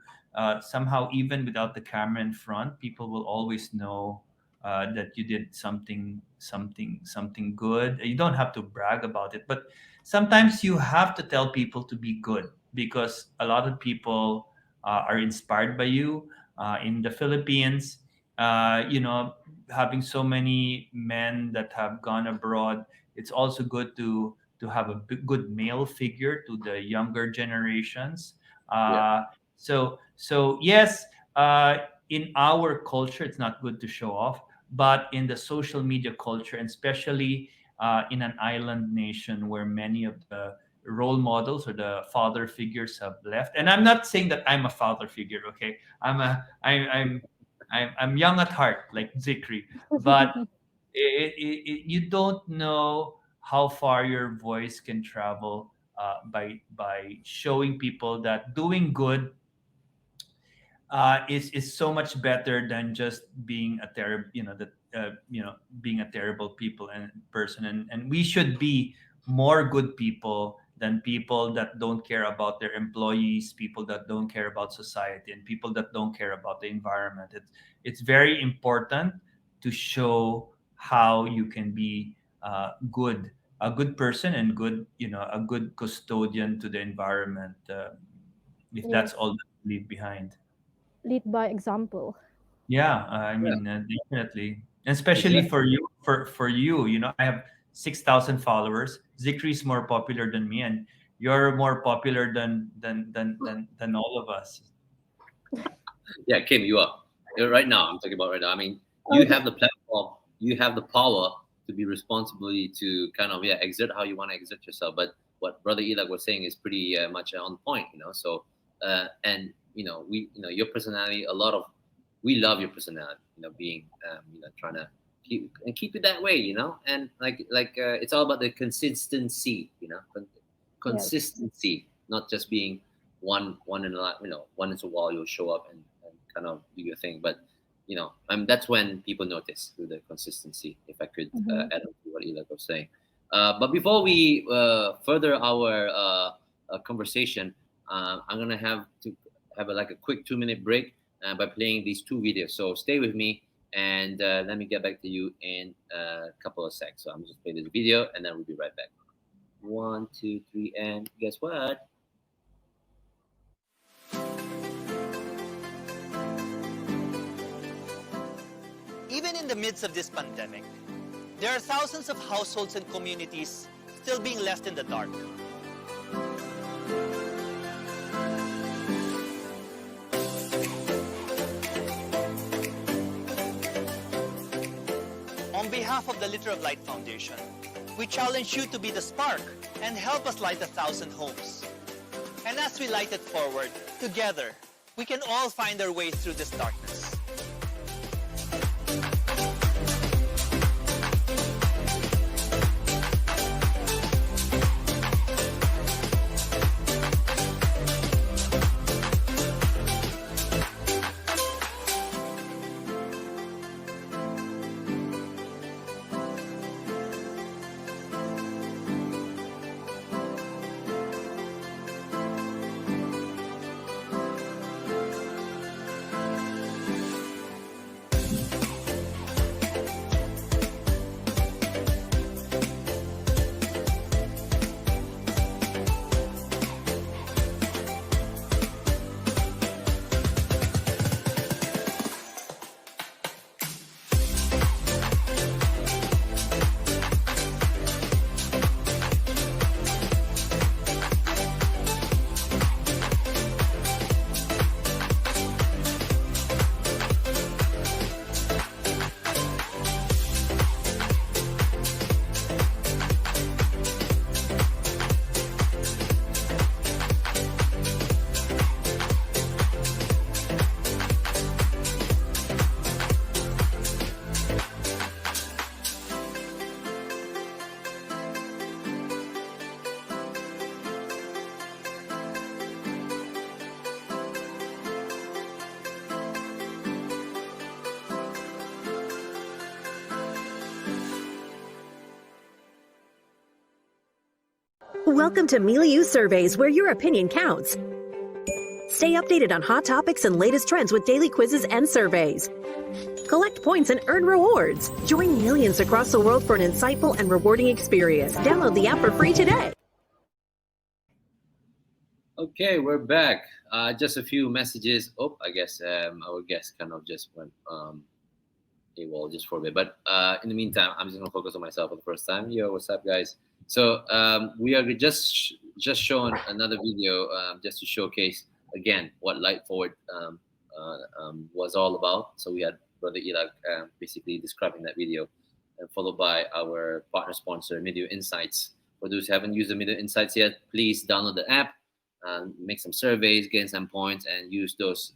somehow even without the camera in front, people will always know that you did something good. You don't have to brag about it, but sometimes you have to tell people to be good, because a lot of people are inspired by you. In the Philippines, having so many men that have gone abroad, it's also good to have a good male figure to the younger generations. So yes, in our culture, it's not good to show off, but in the social media culture, and especially in an island nation where many of the role models or the father figures have left. And I'm not saying that I'm a father figure, okay? I'm young at heart, like Zikri, but you don't know how far your voice can travel by showing people that doing good is so much better than just being a terrible, being a terrible people and person. And we should be more good people than people that don't care about their employees, people that don't care about society, and people that don't care about the environment. It's very important to show how you can be a good person, and a good custodian to the environment. If that's Yes, all that you leave behind. lead by example. Yeah, I Yeah, mean, definitely, and especially exactly. for you, I have 6,000 followers. Zikri is more popular than me, and you're more popular than all of us. Yeah, Kim, you are. Right now, I'm talking about right now. I mean, you Okay. have the platform, you have the power to be responsibility to kind of exert how you want to exert yourself. But what Brother Illac was saying is pretty much on point, So and your personality, we love your personality, being trying to keep it that way, and it's all about the consistency, Yes. consistency, not just being one in a lot, once in a while you'll show up and kind of do your thing, but that's when people notice through the consistency. If I could Mm-hmm. add on to what Illac was saying, but before we further our conversation, I'm gonna have to have a quick 2 minute break by playing these two videos. So stay with me, and let me get back to you in a couple of seconds. So I'm just play this video, and then we'll be right back. One, two, three, and guess what? Even in the midst of this pandemic, there are thousands of households and communities still being left in the dark. On behalf of the Liter of Light Foundation, we challenge you to be the spark and help us light 1,000 homes. And as we light it forward, together, we can all find our way through this darkness. Welcome to Milieu Surveys, where your opinion counts. Stay updated on hot topics and latest trends with daily quizzes and surveys. Collect points and earn rewards. Join millions across the world for an insightful and rewarding experience. Download the app for free today. Okay, we're back. Just a few messages. Oh, I guess our guest kind of just went AWOL just for a bit. But in the meantime, I'm just gonna focus on myself for the first time. Yo, what's up, guys? So we are just showing another video just to showcase again what Light Forward was all about. So we had Brother Illac basically describing that video, and followed by our partner sponsor, Media Insights. For those who haven't used the Media Insights yet, please download the app, make some surveys, gain some points, and use those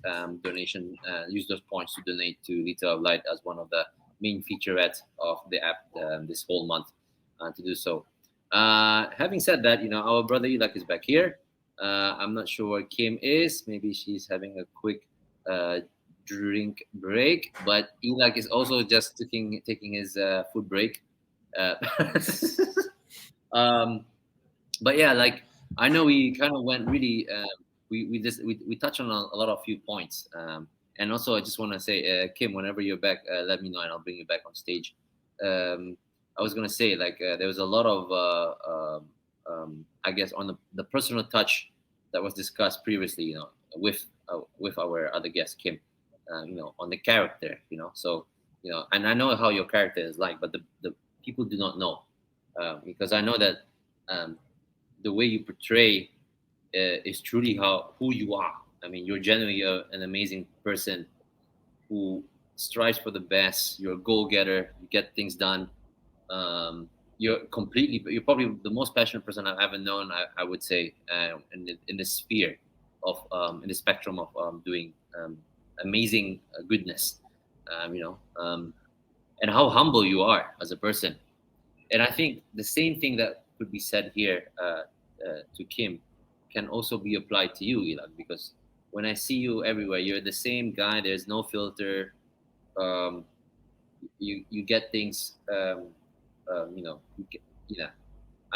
use those points to donate to Liter of Light as one of the main featurettes of the app this whole month to do so. Having said that, our brother Illac is back here. I'm not sure where Kim is. Maybe she's having a quick drink break. But Illac is also just taking his food break. But yeah, like I know we kind of went really. We touched on a lot of few points. And also I just want to say, Kim, whenever you're back, let me know and I'll bring you back on stage. I was gonna say like there was a lot of I guess on the personal touch that was discussed previously, with our other guest Kim, on the character, so and I know how your character is like, but the people do not know, because I know that the way you portray is truly who you are. I mean, you're genuinely an amazing person who strives for the best. You're a goal-getter. You get things done. You're probably the most passionate person I've ever known. I would say in the sphere of in the spectrum of doing amazing goodness, and how humble you are as a person. And I think the same thing that could be said here to Kim can also be applied to you, Illac, because when I see you everywhere, you're the same guy. There's no filter. You get things. I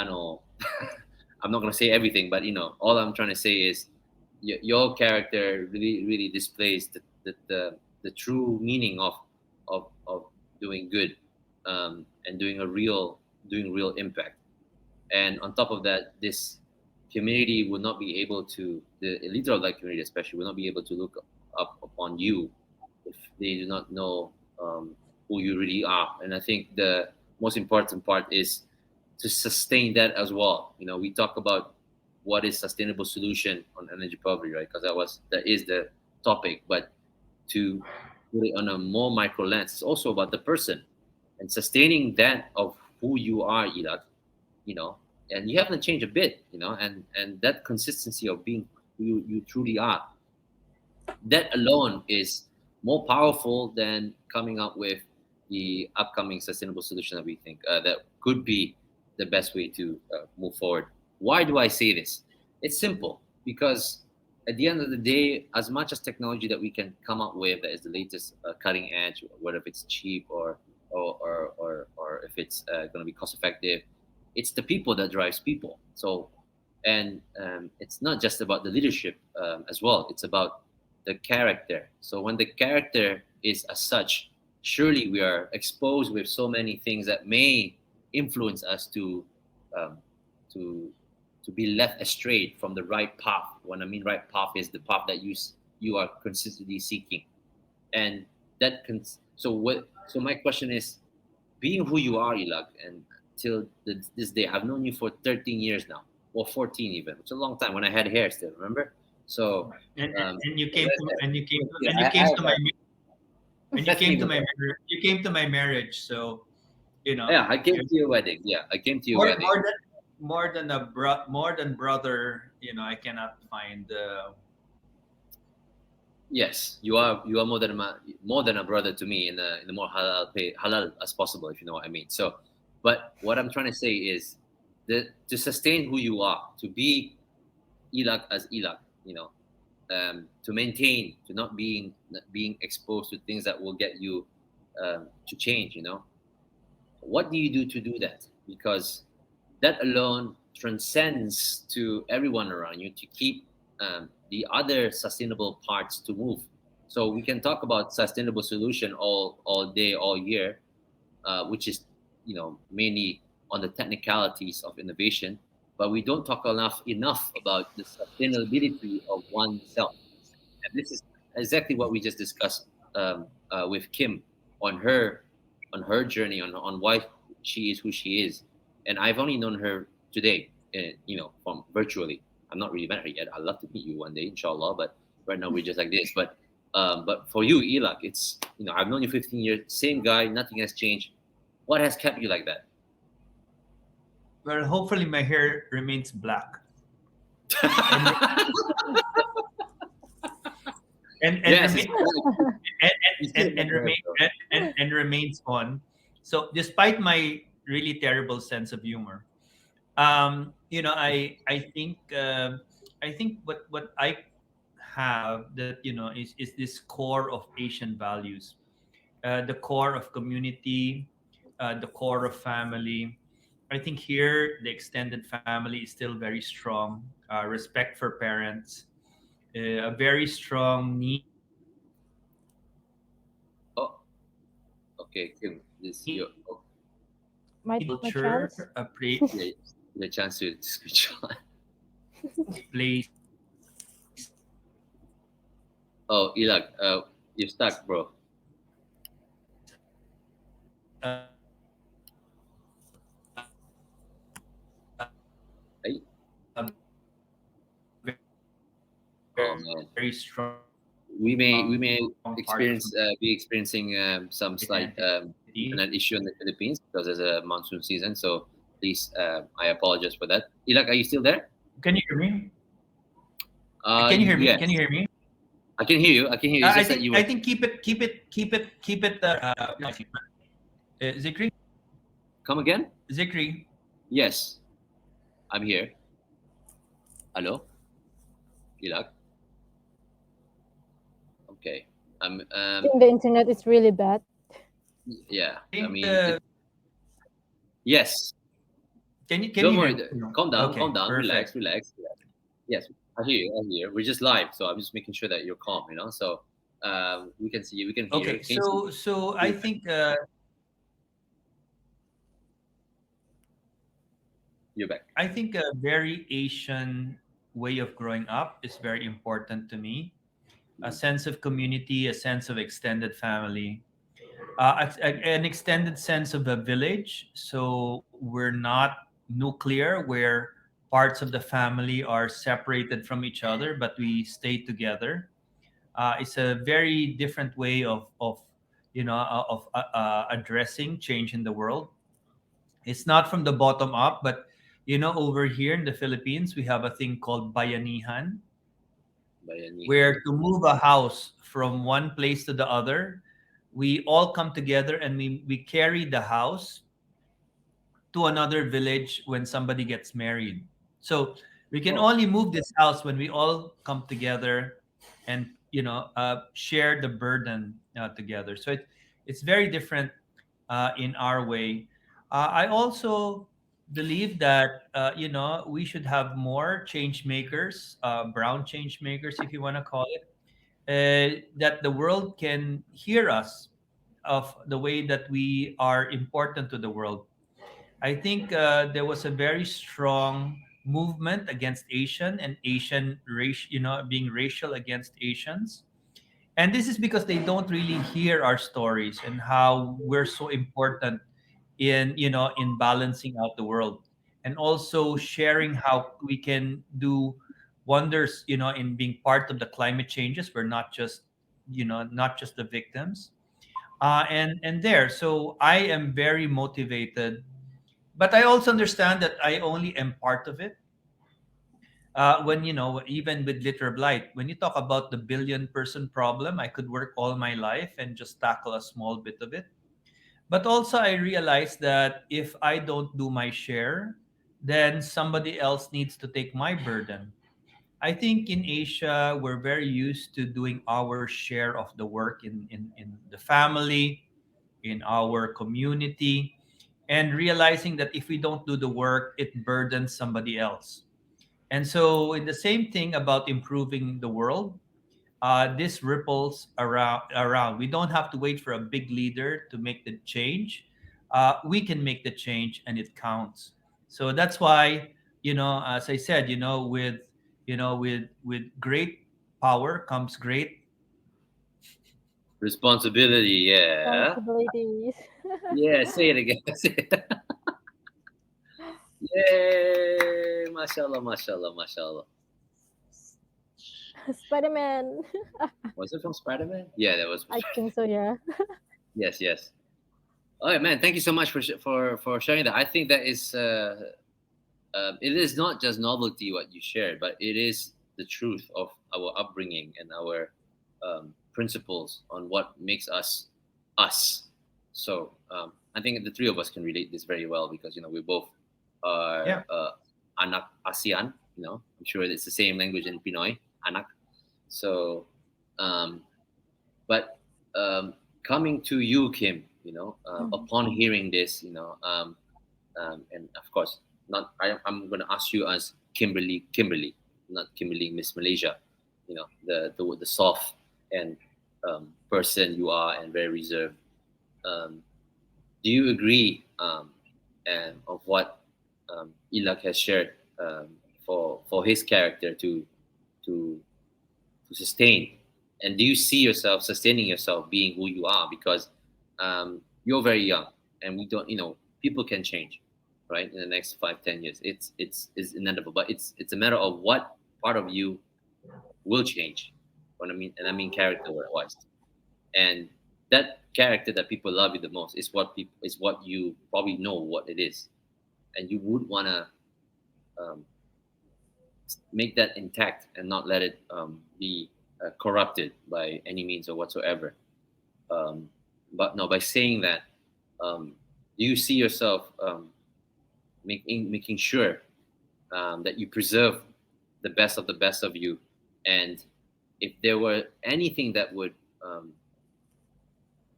know. I'm not gonna say everything, but all I'm trying to say is your character really displays the true meaning of doing good, and doing real impact. And on top of that, this community would not be able to, the Liter of Light community especially, would not be able to look up upon you if they do not know who you really are. And I think the most important part is to sustain that as well. We talk about what is sustainable solution on energy poverty, right? Because that is the topic. But to put it on a more micro lens, it's also about the person and sustaining that of who you are, Illac. And you haven't changed a bit, and that consistency of being who you truly are. That alone is more powerful than coming up with the upcoming sustainable solution that we think that could be the best way to move forward. Why do I say this? It's simple, because at the end of the day, as much as technology that we can come up with that is the latest cutting edge, whether it's cheap or if it's going to be cost effective, it's the people that drives people. So, and it's not just about the leadership as well. It's about the character. So when the character is as such, surely we are exposed with so many things that may influence us to be left astray from the right path. When I mean right path is the path that you are consistently seeking, and that so my question is, being who you are, Illac, and till this day, I've known you for 13 years now, or 14 even. It's a long time when I had hair still. Remember? So and you came to my marriage. So yeah, I came to your wedding. Yeah, I came to your wedding. More than brother. I cannot find. Yes, you are more than a brother to me in the more halal as possible, if you know what I mean. So, but what I'm trying to say is that to sustain who you are, to be Illac as Illac, to maintain, to not being exposed to things that will get you to change. What do you do to do that? Because that alone transcends to everyone around you to keep the other sustainable parts to move. So we can talk about sustainable solution all day, all year, which is mainly on the technicalities of innovation, but we don't talk enough about the sustainability of oneself. And this is exactly what we just discussed with Kim on her journey on why she is who she is. And I've only known her today, from virtually. I'm not really met her yet. I'd love to meet you one day, inshallah. But right now we're just like this. But for you, Illac, it's I've known you 15 years, same guy, nothing has changed. What has kept you like that? Well, hopefully my hair remains black. and Yes, and remains on. So despite my really terrible sense of humor, I think what I have that is this core of Asian values, the core of community, the core of family. I think here the extended family is still very strong. Respect for parents, a very strong need. Oh, okay, Kim, this your My Culture, chance. a the chance to switch on. place. Oh, Illac, you're stuck, bro. Uh, Hey? a Oh man, very strong we may part experience be experiencing some slight identity. internet issue in the Philippines because there's a monsoon season. So please, I apologize for that. Illac, are you still there? Can you hear me? Can you hear me? Yes, Can you hear me? I can hear you. I can hear you. It's I just that think you were. I think keep it. Zikri, Come again? Zikri. Yes, I'm here. Hello, Illac. Okay. I think the internet is really bad. Yeah. I I think, mean, yes. can you Don't hear worry. me? Calm down. Okay, Calm down. perfect. Relax. Yes, I hear you. I hear you. We're just live, so I'm just making sure that you're calm. So we can see you. We can hear you. Okay, Can you see me? so I think You're back. a very Asian way of growing up is very important to me. A sense of community, a sense of extended family, an extended sense of a village. So we're not nuclear, where parts of the family are separated from each other, but we stay together. It's a very different way of addressing change in the world. It's not from the bottom up, but over here in the Philippines, we have a thing called bayanihan, Bayani. where to move a house from one place to the other, we all come together and we carry the house to another village when somebody gets married. So we can Oh, only move this house when we all come together and share the burden together. So it's very different in our way. I also believe that we should have more change makers, brown change makers, if you want to call it, that the world can hear us of the way that we are important to the world. I think there was a very strong movement against Asian and Asian race, being racial against Asians. And this is because they don't really hear our stories and how we're so important in balancing out the world, and also sharing how we can do wonders, in being part of the climate changes. We're not just the victims. And there, so I am very motivated, but I also understand that I only am part of it. When even with Litter of Light, when you talk about the billion person problem, I could work all my life and just tackle a small bit of it. But also I realize that if I don't do my share, then somebody else needs to take my burden. I think in Asia, we're very used to doing our share of the work in the family, in our community. and realizing that if we don't do the work, it burdens somebody else. And so, in the same thing about improving the world, this ripples around. We don't have to wait for a big leader to make the change. We can make the change, and it counts. So that's why, as I said, with great power comes great. Responsibility, yeah. Responsibilities. Yeah, say it again. Say it. Yay! Mashallah, mashallah, mashallah. Spider-Man. Was it from Spider-Man? Yeah, that was. I think so, yeah. Yes, yes. All right, man. Thank you so much for sharing that. I think that is it is not just novelty what you shared, but it is the truth of our upbringing and our principles on what makes us us. So I think the three of us can relate this very well because we both are anak ASEAN. I'm sure it's the same language in Pinoy, anak. So, but coming to you, Kim, upon hearing this, and of course, I'm going to ask you as Kimberly, not Kimberly Miss Malaysia, the soft and person you are and very reserved. Do you agree and of what Illac has shared for his character to sustain? And do you see yourself sustaining yourself being who you are? Because you're very young, and we don't, people can change, right? In the next 5-10 years, it's inevitable. But it's a matter of what part of you will change. What I mean character-wise, and that character that people love you the most is what you probably know what it is, and you would want to make that intact and not let it be corrupted by any means or whatsoever. But no, by saying that, do you see yourself making sure that you preserve the best of you? And if there were anything that would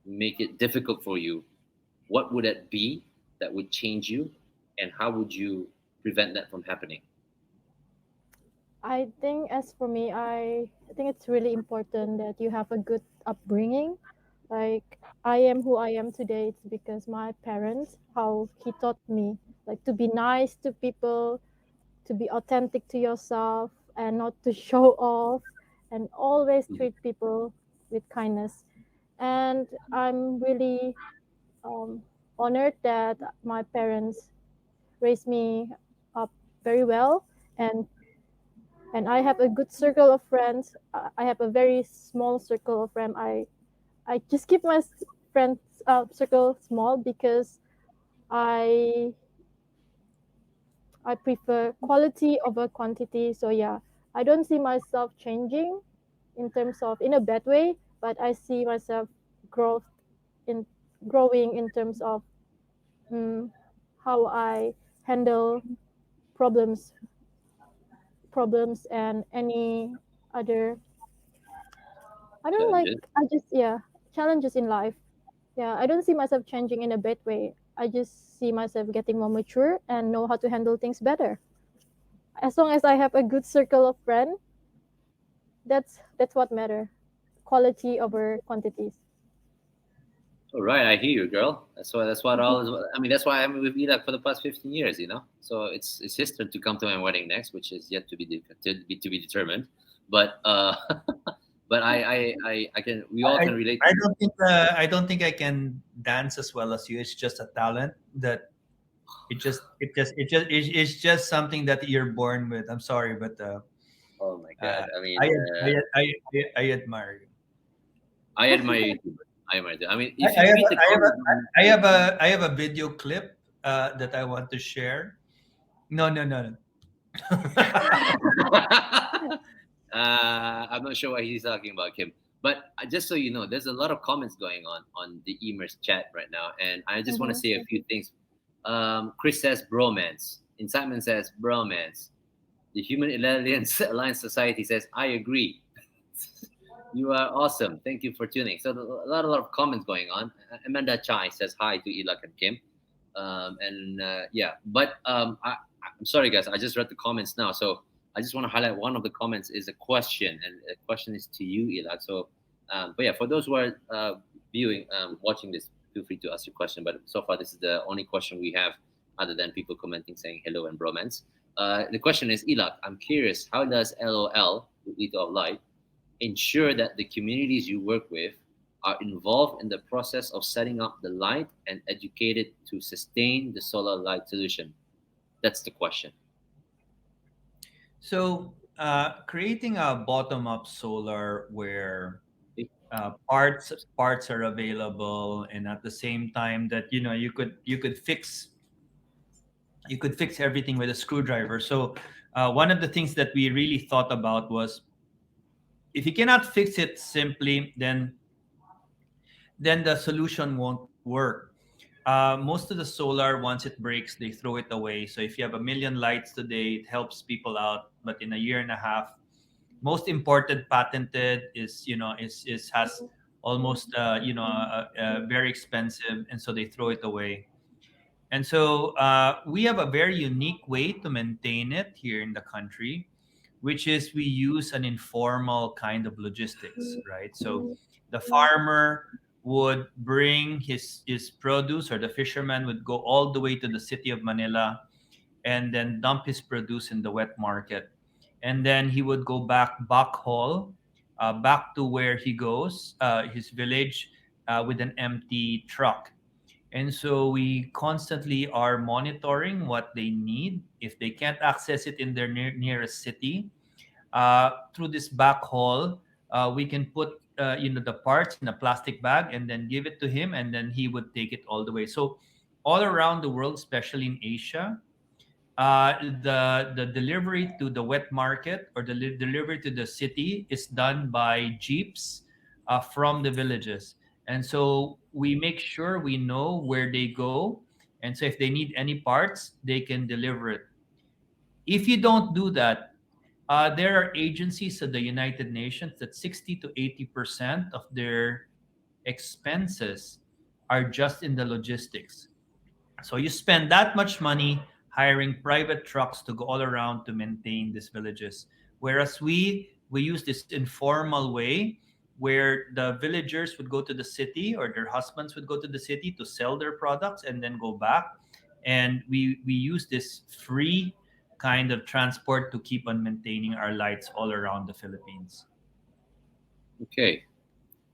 make it difficult for you, what would it be that would change you, and how would you prevent that from happening? I think as for me, I think it's really important that you have a good upbringing. Like I am who I am today, it's because my parents, how he taught me, like to be nice to people, to be authentic to yourself, and not to show off, and always treat people with kindness. And I'm really honored that my parents raised me up very well, and I have a good circle of friends. I have a very small circle of friends. I just keep my friends circle small because I prefer quality over quantity. So yeah, I don't see myself changing in a bad way, but I see myself growing in terms of how I handle problems and any other challenges in life. Yeah, I don't see myself changing in a bad way. I just see myself getting more mature and know how to handle things better. As long as I have a good circle of friends, that's what matter. Quality over quantities. All right, I hear you, girl. That's what all is. I mean, that's why I'm with Illac for the past 15 years. So it's his turn to come to my wedding next, which is yet to be determined. But but I can. We all can relate. I don't think I can dance as well as you. It's just a talent that it's just something that you're born with. I'm sorry, but Oh my God! I mean, I admire you. I admire you too. I admire you. I mean, I if you have read a, the I have a, comments, I have a video clip that I want to share. No. I'm not sure what he's talking about, Kim. But just so you know, there's a lot of comments going on the Emers chat right now, and I just want to say a few things. Chris says bromance. Incitement says bromance. The Human Alliance Society says I agree. You are awesome. Thank you for tuning. So a lot of comments going on. Amanda Chai says hi to Illac and Kim. I'm sorry, guys. I just read the comments now, so I just want to highlight one of the comments is a question, and the question is to you, Illac. So, but yeah, for those who are viewing, watching this, feel free to ask your question. But so far, this is the only question we have, other than people commenting saying hello and bromance. The question is, Illac, I'm curious, how does LOL, Little of Light, ensure that the communities you work with are involved in the process of setting up the light and educated to sustain the solar light solution? That's the question. So, creating a bottom-up solar where parts are available, and at the same time that you could fix everything with a screwdriver. So, one of the things that we really thought about was, if you cannot fix it simply, then the solution won't work. Most of the solar, once it breaks, they throw it away. So if you have a million lights today, it helps people out, but in a year and a half, most imported patented is has almost very expensive, and so they throw it away. And so we have a very unique way to maintain it here in the country, which is we use an informal kind of logistics, right? So the farmer would bring his produce, or the fisherman would go all the way to the city of Manila and then dump his produce in the wet market. And then he would go backhaul back to where he goes, his village, with an empty truck. And so we constantly are monitoring what they need. If they can't access it in their nearest city, through this backhaul, we can put the parts in a plastic bag and then give it to him, and then he would take it all the way. So all around the world, especially in Asia, the delivery to the wet market, or the delivery to the city, is done by jeeps from the villages. And so we make sure we know where they go, and so if they need any parts, they can deliver it. If you don't do that, there are agencies of the United Nations that 60 to 80% of their expenses are just in the logistics. So you spend that much money hiring private trucks to go all around to maintain these villages. Whereas we use this informal way, where the villagers would go to the city, or their husbands would go to the city to sell their products and then go back. And we use this free kind of transport to keep on maintaining our lights all around the Philippines. Okay,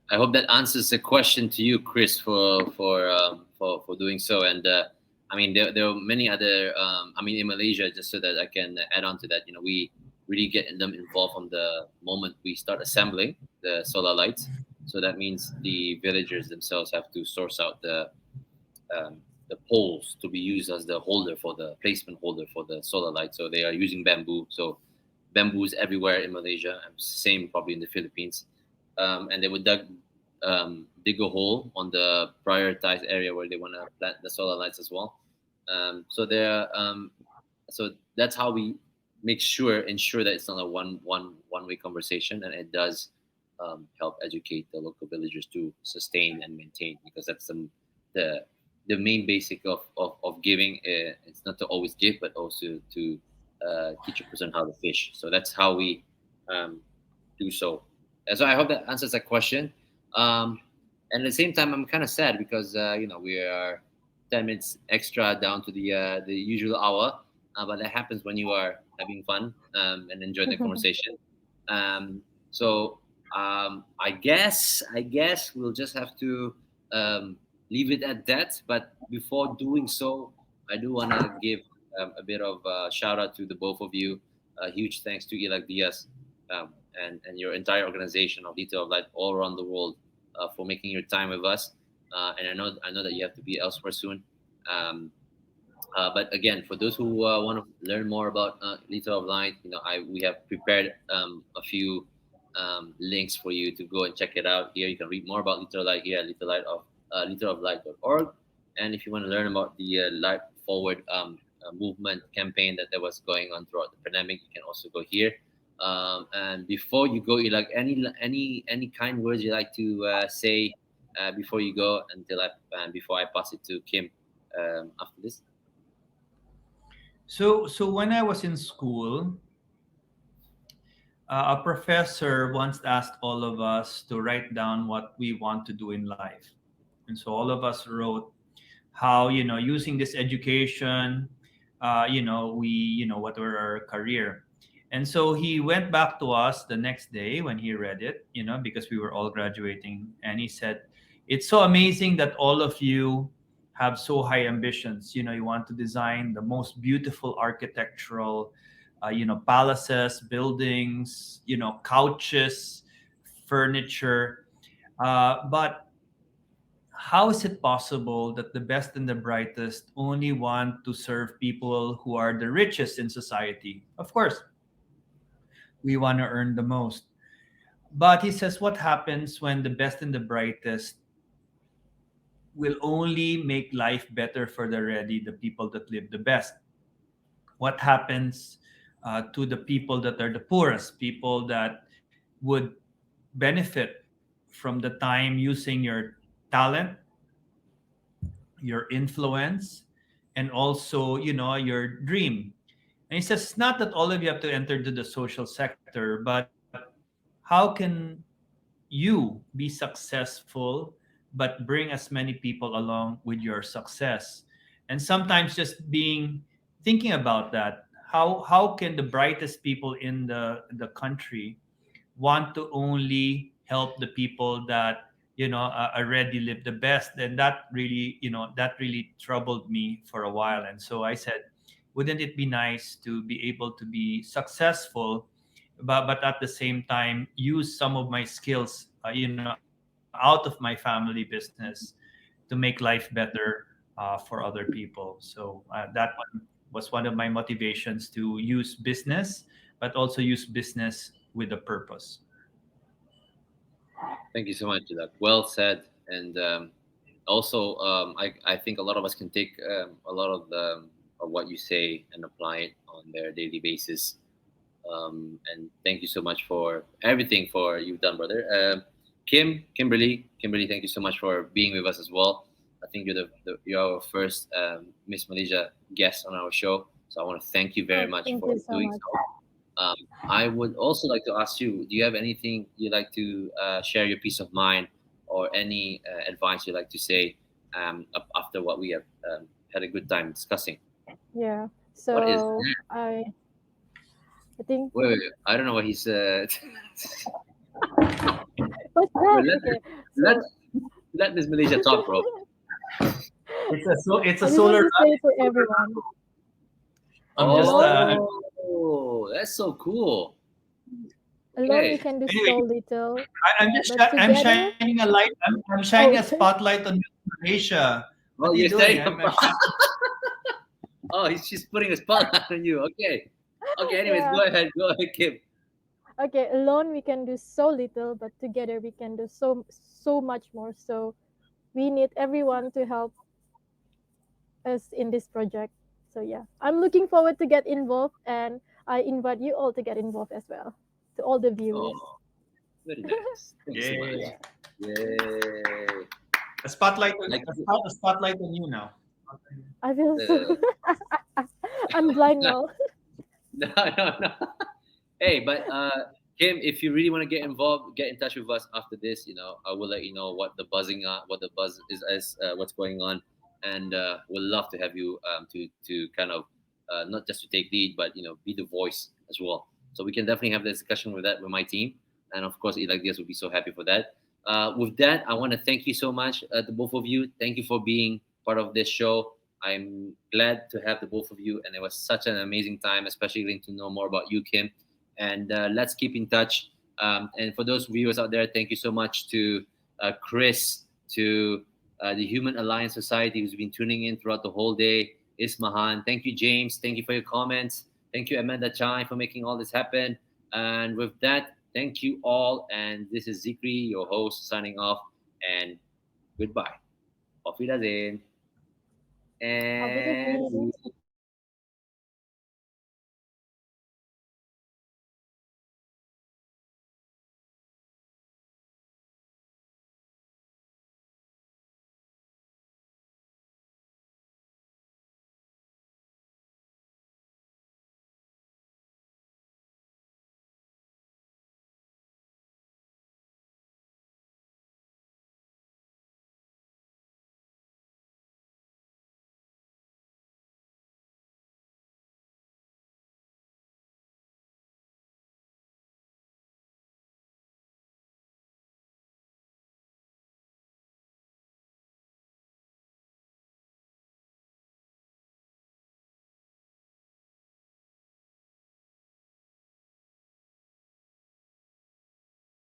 I hope that answers the question to you, Chris, for doing so. And I mean, there are many other. I mean, in Malaysia, just so that I can add on to that, we really get them involved from the moment we start assembling the solar lights. So that means the villagers themselves have to source out the poles to be used as the holder, for the placement holder for the solar light. So they are using bamboo. So bamboo is everywhere in Malaysia, and same probably in the Philippines. And they would dig a hole on the prioritized area where they want to plant the solar lights as well. So that's how we ensure that it's not a one-way conversation, and it does help educate the local villagers to sustain and maintain, because that's the main basic of giving. It's not to always give, but also to teach a person how to fish. So that's how we do so. And so I hope that answers that question. And at the same time, I'm kind of sad because we are 10 minutes extra down to the usual hour, but that happens when you are having fun and enjoying the conversation. So I guess we'll just have to leave it at that. But before doing so, I do want to give a bit of a shout out to the both of you. A huge thanks to Illac Diaz and your entire organization of Little of Light all around the world for making your time with us. And I know that you have to be elsewhere soon. But again, for those who want to learn more about Little of Light, we have prepared a few links for you to go and check it out. Here you can read more about Little of Light here at littleoflight.org. And if you want to learn about the Light Forward movement campaign that was going on throughout the pandemic, you can also go here. And before you go, Illac, any kind words you like to say before you go, before I pass it to Kim after this? So when I was in school, a professor once asked all of us to write down what we want to do in life. And so all of us wrote how, using this education, what were our career. And so he went back to us the next day when he read it, because we were all graduating. And he said, it's so amazing that all of you have so high ambitions. You want to design the most beautiful architectural palaces, buildings, couches, furniture. But how is it possible that the best and the brightest only want to serve people who are the richest in society? Of course, we want to earn the most. But he says, what happens when the best and the brightest will only make life better for the people that live the best? What happens to the people that are the poorest, people that would benefit from the time using your talent, your influence, and also, your dream? And he says, it's not that all of you have to enter to the social sector, but how can you be successful but bring as many people along with your success? And sometimes just thinking about that, how can the brightest people in the country want to only help the people that already live the best? And that really troubled me for a while. And so I said, wouldn't it be nice to be able to be successful, but at the same time use some of my skills out of my family business to make life better for other people? So that one was one of my motivations, to use business, but also use business with a purpose. Thank you so much for that. Well said. And also, I think a lot of us can take a lot of what you say and apply it on their daily basis. And thank you so much for everything for you've done, brother. Kimberly, thank you so much for being with us as well. I think you're our first Miss Malaysia guest on our show, so I want to thank you very much Thank for you so doing much. so. I would also like to ask you: do you have anything you'd like to share, your peace of mind, or any advice you'd like to say after what we have had a good time discussing? Yeah. What is So that? I think Wait. I don't know what he said. what's Wait, that? Okay. let So let Miss Malaysia talk, bro. It's a I just want solar. to say to everyone, I'm just alone, Oh, that's so cool. alone we Okay. can do Anyway, so little, but I'm together, shining a light. I'm shining oh, a spotlight on Malaysia. Oh, What are you you're doing? saying I'm shining. oh, she's putting a spotlight on you. Okay. Okay. Anyways, yeah. go ahead. Go ahead, Kim. Okay, alone we can do so little, but together we can do so much more. So we need everyone to help us in this project. So yeah, I'm looking forward to get involved, and I invite you all to get involved as well. To all the viewers. Oh, very nice. Thank you so much. Yay! Yay. A spotlight. Like, A spotlight on you now. I feel so. uh, I'm blind now. no. Hey, but Kim, if you really want to get involved, get in touch with us after this. I will let you know what the what the buzz is, as what's going on, and we'll love to have you to kind of not just to take lead, but be the voice as well. So we can definitely have the discussion with that with my team, and of course, Illac Diaz will be so happy for that. With that, I want to thank you so much to both of you. Thank you for being part of this show. I'm glad to have the both of you, and it was such an amazing time, especially getting to know more about you, Kim. And let's keep in touch. And for those viewers out there, thank you so much to Chris, to the Human Alliance Society, who's been tuning in throughout the whole day. Ismahan, thank you, James. Thank you for your comments. Thank you, Amanda Chai, for making all this happen. And with that, thank you all. And this is Zikri, your host, signing off. And goodbye. Auf Wiedersehen. Have a good And evening.